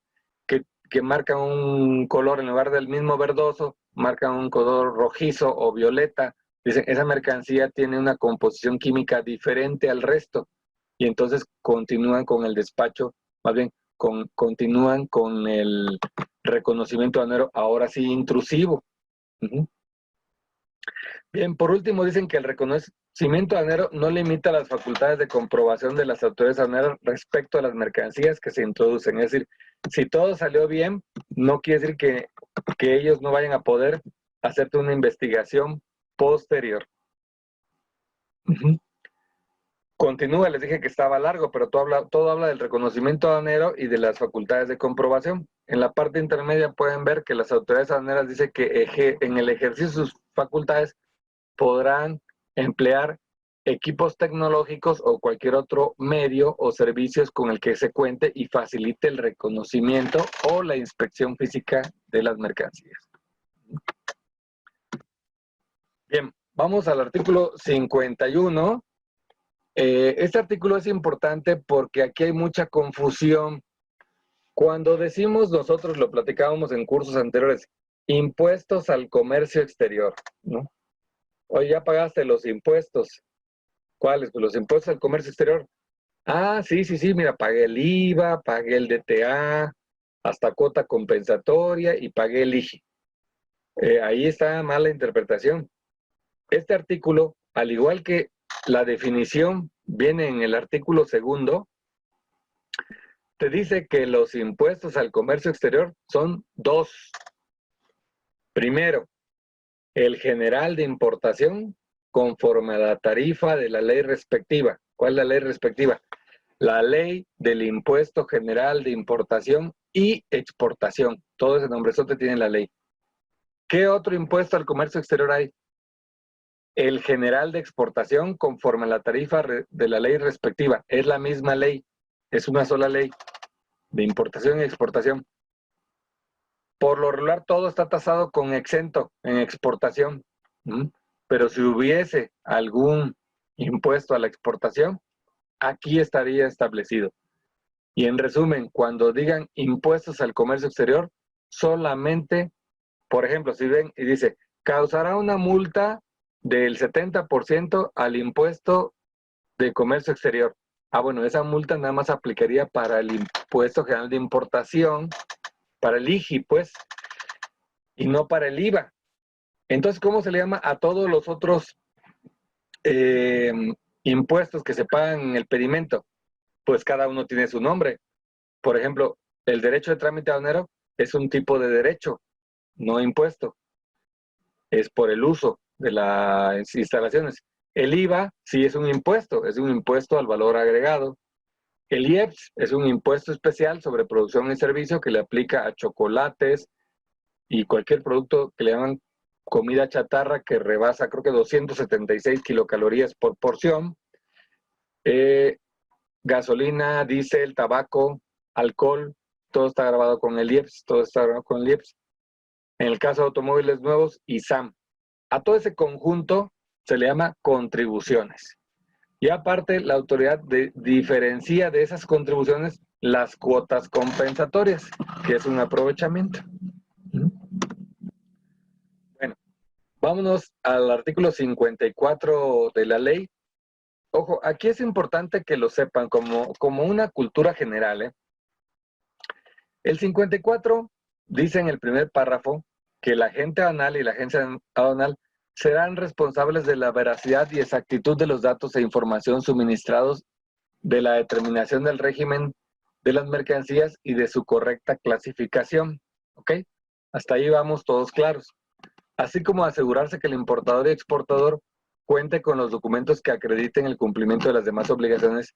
que marcan un color en lugar del mismo verdoso, marcan un color rojizo o violeta? Dicen, esa mercancía tiene una composición química diferente al resto y entonces continúan con el despacho, más bien continúan con el reconocimiento aduanero, ahora sí intrusivo. Bien, por último dicen que el reconocimiento aduanero no limita las facultades de comprobación de las autoridades aduaneras respecto a las mercancías que se introducen. Es decir, si todo salió bien, no quiere decir que ellos no vayan a poder hacerte una investigación posterior. Continúa, les dije que estaba largo, pero todo habla del reconocimiento aduanero y de las facultades de comprobación. En la parte intermedia pueden ver que las autoridades aduaneras dicen que en el ejercicio de sus facultades podrán emplear equipos tecnológicos o cualquier otro medio o servicios con el que se cuente y facilite el reconocimiento o la inspección física de las mercancías. Bien, vamos al artículo 51. Este artículo es importante porque aquí hay mucha confusión. Cuando decimos, nosotros lo platicábamos en cursos anteriores, impuestos al comercio exterior, ¿no? Oye, ya pagaste los impuestos. ¿Cuáles? Pues los impuestos al comercio exterior. Ah, sí, sí, sí, mira, pagué el IVA, pagué el DTA, hasta cuota compensatoria y pagué el IGI. Ahí está mala interpretación. Este artículo, al igual que la definición viene en el artículo 2, te dice que los impuestos al comercio exterior son 2. Primero, el general de importación conforme a la tarifa de la ley respectiva. ¿Cuál es la ley respectiva? La ley del impuesto general de importación y exportación. Todo ese nombrezote tiene la ley. ¿Qué otro impuesto al comercio exterior hay? El general de exportación conforme a la tarifa de la ley respectiva. Es la misma ley. Es una sola ley de importación y exportación. Por lo regular todo está tasado con exento en exportación. Pero si hubiese algún impuesto a la exportación, aquí estaría establecido. Y en resumen, cuando digan impuestos al comercio exterior, solamente, por ejemplo, si ven y dice, causará una multa del 70% al impuesto de comercio exterior. Ah, bueno, esa multa nada más aplicaría para el impuesto general de importación, para el IGI, pues, y no para el IVA. Entonces, ¿cómo se le llama a todos los otros impuestos que se pagan en el pedimento? Pues cada uno tiene su nombre. Por ejemplo, el derecho de trámite aduanero es un tipo de derecho, no impuesto. Es por el uso de las instalaciones. El IVA sí es un impuesto al valor agregado. El IEPS es un impuesto especial sobre producción y servicio que le aplica a chocolates y cualquier producto que le llaman comida chatarra que rebasa, creo que 276 kilocalorías por porción. Gasolina, diésel, tabaco, alcohol, todo está grabado con el IEPS, todo está grabado con el IEPS. En el caso de automóviles nuevos, ISAM. A todo ese conjunto se le llama contribuciones. Y aparte, la autoridad diferencia de esas contribuciones las cuotas compensatorias, que es un aprovechamiento. Bueno, vámonos al artículo 54 de la ley. Ojo, aquí es importante que lo sepan como una cultura general, ¿eh? El 54 dice en el primer párrafo que la agente aduanal y la agencia aduanal serán responsables de la veracidad y exactitud de los datos e información suministrados, de la determinación del régimen de las mercancías y de su correcta clasificación. ¿Ok? Hasta ahí vamos todos claros. Así como asegurarse que el importador y exportador cuente con los documentos que acrediten el cumplimiento de las demás obligaciones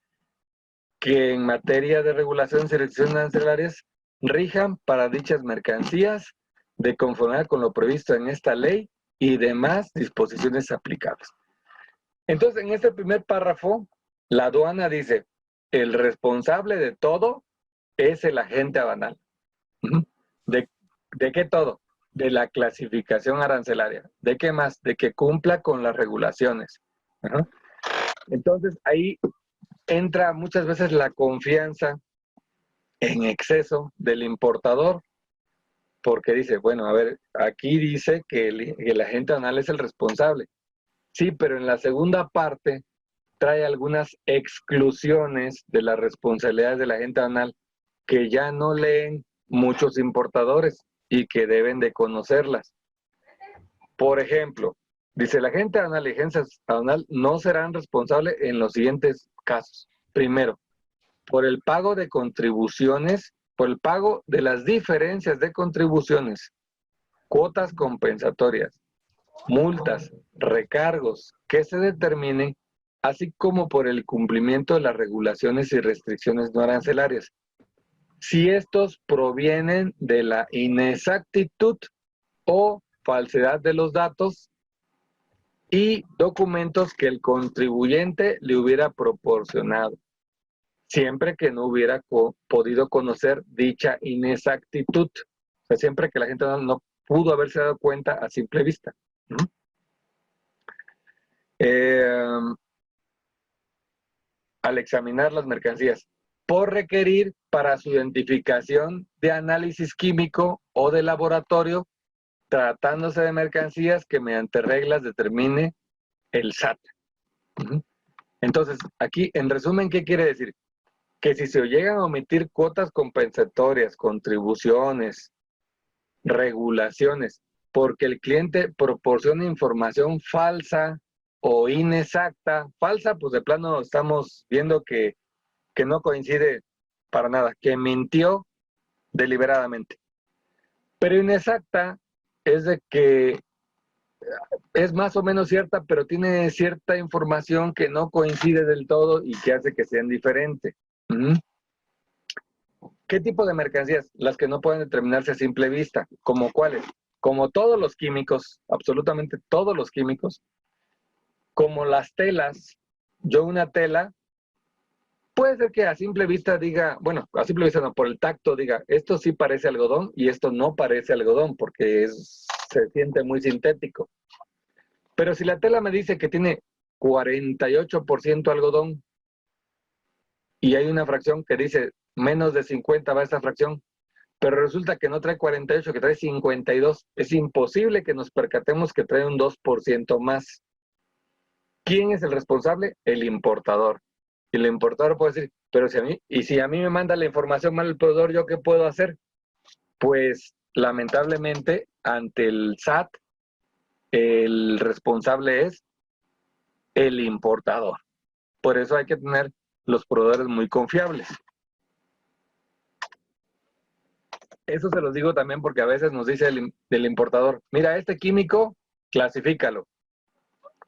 que en materia de regulaciones y restricciones arancelarias rijan para dichas mercancías de conformidad con lo previsto en esta ley y demás disposiciones aplicables. Entonces, en este primer párrafo, la aduana dice, el responsable de todo es el agente aduanal. ¿De qué todo? De la clasificación arancelaria. ¿De qué más? De que cumpla con las regulaciones. Entonces, ahí entra muchas veces la confianza en exceso del importador, porque dice, bueno, a ver, aquí dice que el agente aduanal es el responsable. Sí, pero en la segunda parte trae algunas exclusiones de las responsabilidades del agente aduanal que ya no leen muchos importadores y que deben de conocerlas. Por ejemplo, dice, el agente aduanal y agencia aduanal no serán responsables en los siguientes casos. Primero, por el pago de contribuciones, por el pago de las diferencias de contribuciones, cuotas compensatorias, multas, recargos que se determinen, así como por el cumplimiento de las regulaciones y restricciones no arancelarias, si estos provienen de la inexactitud o falsedad de los datos y documentos que el contribuyente le hubiera proporcionado, siempre que no hubiera podido conocer dicha inexactitud. O sea, siempre que la gente no pudo haberse dado cuenta a simple vista. Al examinar las mercancías, por requerir para su identificación de análisis químico o de laboratorio, tratándose de mercancías que mediante reglas determine el SAT. Entonces, aquí, en resumen, ¿qué quiere decir? Que si se llegan a omitir cuotas compensatorias, contribuciones, regulaciones, porque el cliente proporciona información falsa o inexacta, falsa, pues de plano estamos viendo que no coincide para nada, que mintió deliberadamente. Pero inexacta es de que es más o menos cierta, pero tiene cierta información que no coincide del todo y que hace que sean diferentes. ¿Qué tipo de mercancías? Las que no pueden determinarse a simple vista. ¿Como cuáles? Como todos los químicos, absolutamente todos los químicos, como las telas. Yo una tela, puede ser que a simple vista diga, bueno, a simple vista no, por el tacto diga, esto sí parece algodón y esto no parece algodón porque se siente muy sintético. Pero si la tela me dice que tiene 48% algodón y hay una fracción que dice menos de 50 va esta fracción, pero resulta que no trae 48, que trae 52, es imposible que nos percatemos que trae un 2% más. ¿Quién es el responsable? El importador. Y el importador puede decir, pero si a mí me manda la información mal el proveedor, ¿yo qué puedo hacer? Pues lamentablemente ante el SAT, el responsable es el importador. Por eso hay que tener los proveedores muy confiables. Eso se los digo también porque a veces nos dice el importador, mira, este químico, clasifícalo.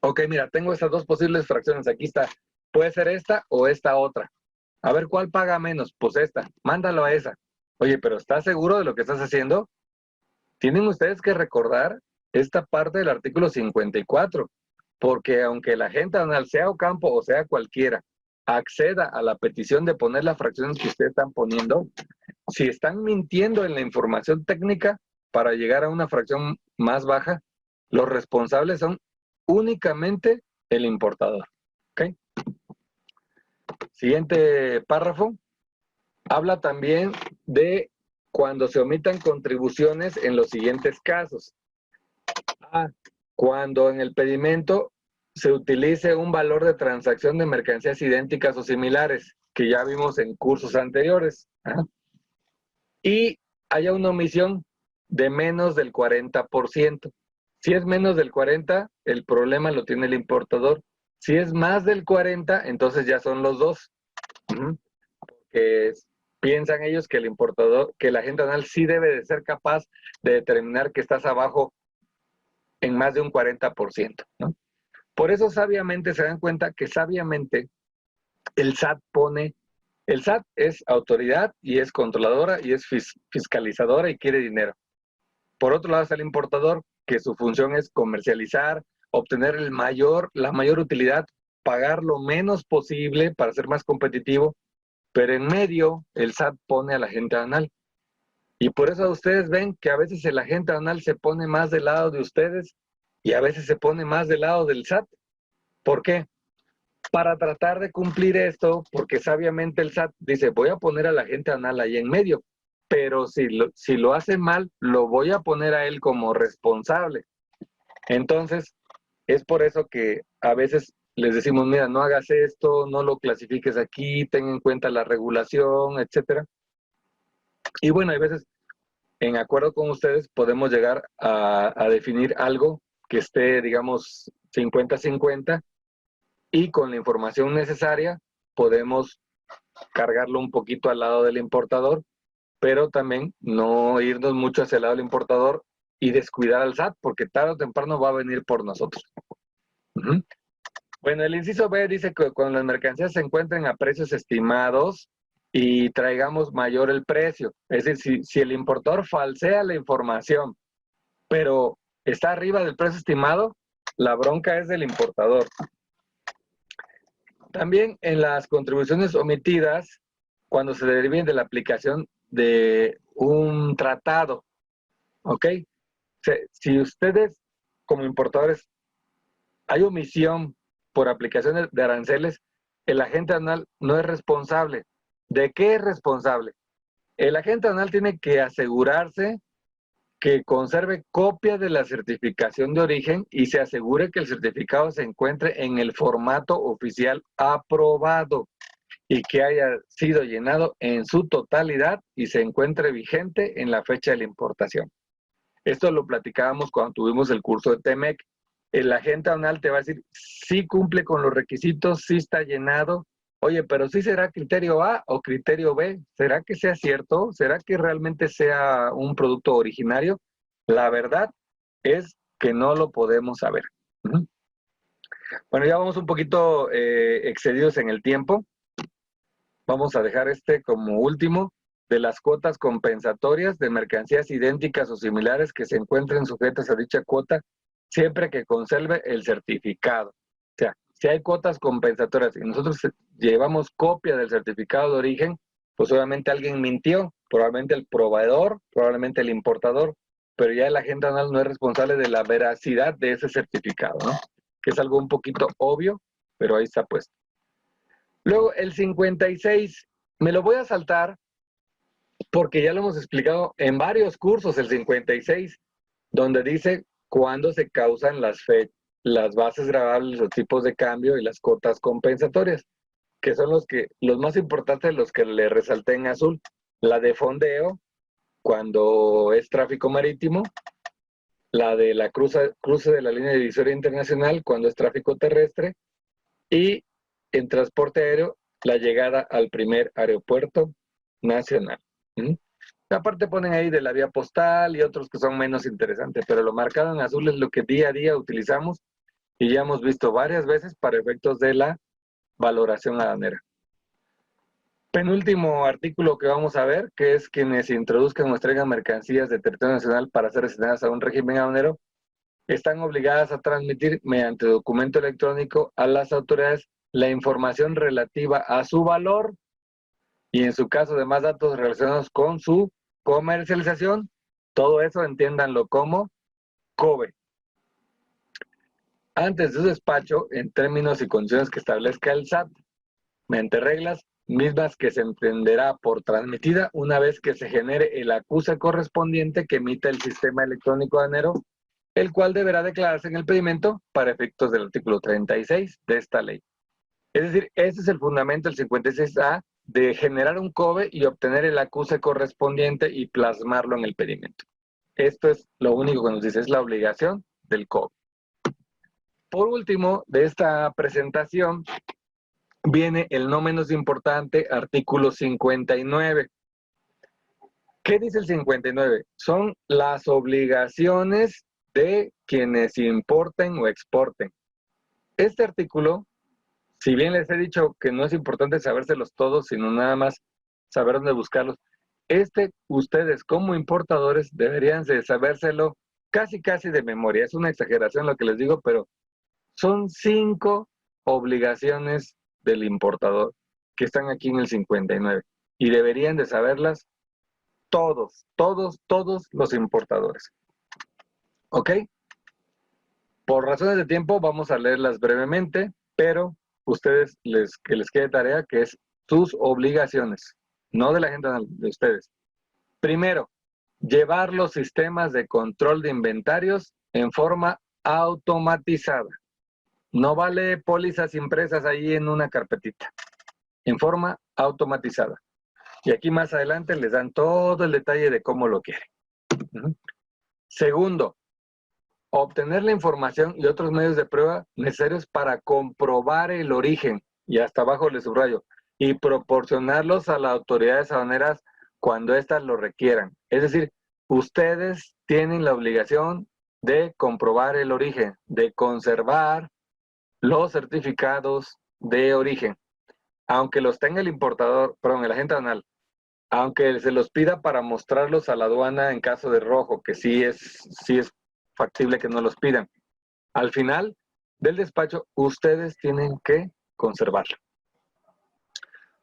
Ok, mira, tengo estas dos posibles fracciones, aquí está. Puede ser esta o esta otra. A ver, ¿cuál paga menos? Pues esta, mándalo a esa. Oye, pero ¿estás seguro de lo que estás haciendo? Tienen ustedes que recordar esta parte del artículo 54, porque aunque la agente aduanal, sea Ocampo o sea cualquiera, acceda a la petición de poner las fracciones que ustedes están poniendo, si están mintiendo en la información técnica para llegar a una fracción más baja, los responsables son únicamente el importador. ¿Okay? Siguiente párrafo. Habla también de cuando se omitan contribuciones en los siguientes casos. Cuando en el pedimento se utilice un valor de transacción de mercancías idénticas o similares, que ya vimos en cursos anteriores. Y haya una omisión de menos del 40%. Si es menos del 40%, el problema lo tiene el importador. Si es más del 40%, entonces ya son los dos. Porque piensan ellos que el importador, que la agente aduanal sí debe de ser capaz de determinar que estás abajo en más de un 40%, ¿no? Por eso sabiamente se dan cuenta que sabiamente el SAT pone, el SAT es autoridad y es controladora y es fiscalizadora y quiere dinero. Por otro lado está el importador, que su función es comercializar, obtener la mayor utilidad, pagar lo menos posible para ser más competitivo, pero en medio el SAT pone a la agente aduanal. Y por eso ustedes ven que a veces el agente aduanal se pone más del lado de ustedes y a veces se pone más del lado del SAT. ¿Por qué? Para tratar de cumplir esto, porque sabiamente el SAT dice, voy a poner a la agente aduanal ahí en medio, pero si lo hace mal, lo voy a poner a él como responsable. Entonces, es por eso que a veces les decimos, mira, no hagas esto, no lo clasifiques aquí, ten en cuenta la regulación, etcétera. Y bueno, hay veces, en acuerdo con ustedes, podemos llegar a definir algo que esté, digamos, 50-50 y con la información necesaria podemos cargarlo un poquito al lado del importador, pero también no irnos mucho hacia el lado del importador y descuidar al SAT, porque tarde o temprano va a venir por nosotros. Bueno, el inciso B dice que cuando las mercancías se encuentren a precios estimados y traigamos mayor el precio, es decir, si el importador falsea la información, pero está arriba del precio estimado, la bronca es del importador. También en las contribuciones omitidas, cuando se deriven de la aplicación de un tratado, ¿ok? Si ustedes como importadores hay omisión por aplicaciones de aranceles, el agente aduanal no es responsable. ¿De qué es responsable? El agente aduanal tiene que asegurarse que conserve copia de la certificación de origen y se asegure que el certificado se encuentre en el formato oficial aprobado y que haya sido llenado en su totalidad y se encuentre vigente en la fecha de la importación. Esto lo platicábamos cuando tuvimos el curso de TEMEC. El agente aduanal te va a decir, sí cumple con los requisitos, sí está llenado. Oye, pero sí será criterio A o criterio B. ¿Será que sea cierto? ¿Será que realmente sea un producto originario? La verdad es que no lo podemos saber. Bueno, ya vamos un poquito excedidos en el tiempo. Vamos a dejar este como último de las cuotas compensatorias de mercancías idénticas o similares que se encuentren sujetas a dicha cuota siempre que conserve el certificado. O sea, si hay cuotas compensatorias y nosotros llevamos copia del certificado de origen, pues obviamente alguien mintió, probablemente el proveedor, probablemente el importador, pero ya el agente aduanal no es responsable de la veracidad de ese certificado, ¿no? Que es algo un poquito obvio, pero ahí está puesto. Luego, el 56, me lo voy a saltar porque ya lo hemos explicado en varios cursos, el 56, donde dice cuándo se causan las bases gravables, los tipos de cambio y las cuotas compensatorias, que son los más importantes, los que le resalté en azul. La de fondeo, cuando es tráfico marítimo, la de la cruce de la línea divisoria internacional, cuando es tráfico terrestre, y en transporte aéreo, la llegada al primer aeropuerto nacional. Aparte ponen ahí de la vía postal y otros que son menos interesantes, pero lo marcado en azul es lo que día a día utilizamos y ya hemos visto varias veces para efectos de la valoración aduanera. Penúltimo artículo que vamos a ver, que es quienes introduzcan o extraigan mercancías de territorio nacional para ser destinadas a un régimen aduanero, están obligadas a transmitir mediante documento electrónico a las autoridades la información relativa a su valor y en su caso de más datos relacionados con su comercialización. Todo eso entiéndanlo como COBE. Antes de su despacho, en términos y condiciones que establezca el SAT, mediante reglas mismas que se entenderá por transmitida una vez que se genere el acuse correspondiente que emita el sistema electrónico aduanero, el cual deberá declararse en el pedimento para efectos del artículo 36 de esta ley. Es decir, ese es el fundamento del 56A de generar un COBE y obtener el acuse correspondiente y plasmarlo en el pedimento. Esto es lo único que nos dice, es la obligación del COBE. Por último, de esta presentación, viene el no menos importante artículo 59. ¿Qué dice el 59? Son las obligaciones de quienes importen o exporten. Este artículo, si bien les he dicho que no es importante sabérselos todos, sino nada más saber dónde buscarlos, ustedes como importadores deberían de sabérselo casi de memoria. Es una exageración lo que les digo, pero son 5 obligaciones del importador que están aquí en el 59 y deberían de saberlas todos los importadores. ¿Ok? Por razones de tiempo vamos a leerlas brevemente, pero ustedes que les quede tarea que es sus obligaciones, no de la gente, de ustedes. Primero, llevar los sistemas de control de inventarios en forma automatizada. No vale pólizas impresas ahí en una carpetita, en forma automatizada. Y aquí más adelante les dan todo el detalle de cómo lo quieren. Segundo, obtener la información y otros medios de prueba necesarios para comprobar el origen, y hasta abajo les subrayo, y proporcionarlos a las autoridades aduaneras cuando éstas lo requieran. Es decir, ustedes tienen la obligación de comprobar el origen, de conservar los certificados de origen, aunque los tenga el importador, perdón, el agente aduanal, aunque se los pida para mostrarlos a la aduana en caso de rojo, que sí es factible que no los pidan. Al final del despacho, ustedes tienen que conservarlo.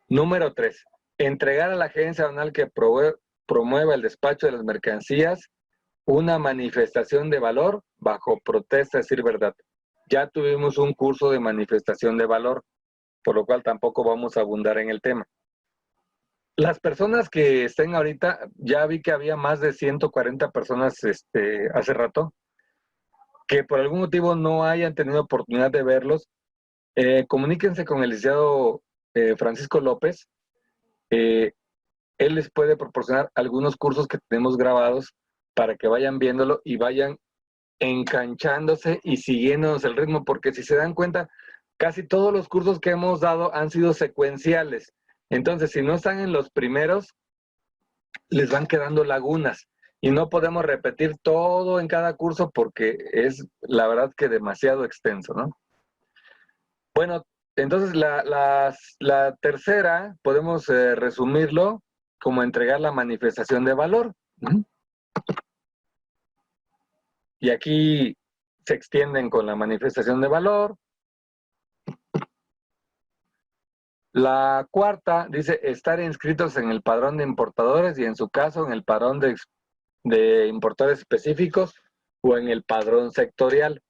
Número 3. Entregar a la agencia aduanal que promueva el despacho de las mercancías una manifestación de valor bajo protesta de decir verdad. Ya tuvimos un curso de manifestación de valor, por lo cual tampoco vamos a abundar en el tema. Las personas que estén ahorita, ya vi que había más de 140 personas hace rato, que por algún motivo no hayan tenido oportunidad de verlos, comuníquense con el licenciado Francisco López. Él les puede proporcionar algunos cursos que tenemos grabados para que vayan viéndolo y vayan enganchándose y siguiéndonos el ritmo, porque si se dan cuenta, casi todos los cursos que hemos dado han sido secuenciales. Entonces, si no están en los primeros, les van quedando lagunas y no podemos repetir todo en cada curso porque es, la verdad, que demasiado extenso, ¿no? Bueno, entonces la tercera podemos resumirlo como entregar la manifestación de valor. Y aquí se extienden con la manifestación de valor. La cuarta dice estar inscritos en el padrón de importadores y en su caso en el padrón de importadores específicos o en el padrón sectorial.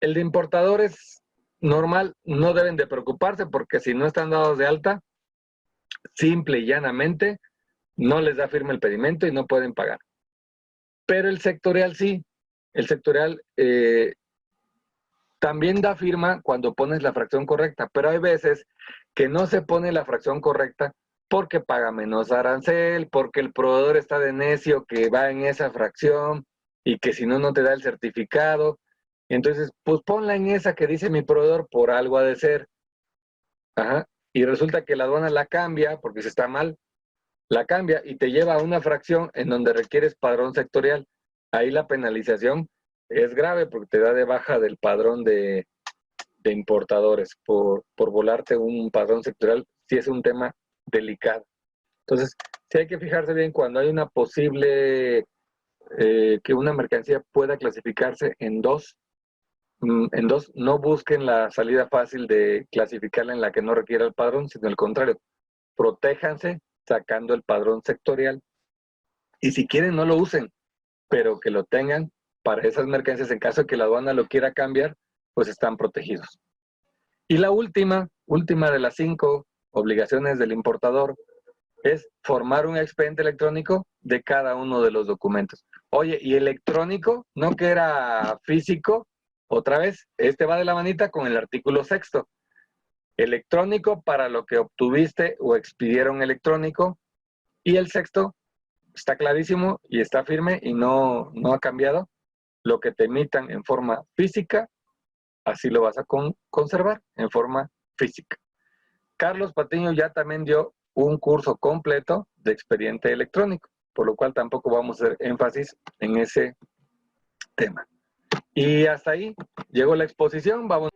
El de importadores normal no deben de preocuparse porque si no están dados de alta, simple y llanamente no les da firme el pedimento y no pueden pagar. Pero el sectorial sí. El sectorial también da firma cuando pones la fracción correcta, pero hay veces que no se pone la fracción correcta porque paga menos arancel, porque el proveedor está de necio que va en esa fracción y que si no, no te da el certificado. Entonces, pues ponla en esa que dice mi proveedor, por algo ha de ser. Ajá. Y resulta que la aduana la cambia porque se está mal. la cambia y te lleva a una fracción en donde requieres padrón sectorial. Ahí la penalización es grave porque te da de baja del padrón de importadores por volarte un padrón sectorial, si es un tema delicado. Entonces, sí hay que fijarse bien cuando hay una posible, que una mercancía pueda clasificarse en dos, no busquen la salida fácil de clasificarla en la que no requiera el padrón, sino al contrario, protéjanse sacando el padrón sectorial y si quieren no lo usen, pero que lo tengan para esas mercancías en caso de que la aduana lo quiera cambiar, pues están protegidos. Y la última de las 5 obligaciones del importador es formar un expediente electrónico de cada uno de los documentos. Oye, ¿y electrónico? ¿No que era físico? Otra vez, este va de la manita con el artículo 6º. Electrónico para lo que obtuviste o expidieron electrónico. Y el 6º está clarísimo y está firme y no ha cambiado. Lo que te emitan en forma física, así lo vas a conservar en forma física. Carlos Patiño ya también dio un curso completo de expediente electrónico, por lo cual tampoco vamos a hacer énfasis en ese tema. Y hasta ahí llegó la exposición. Vamos.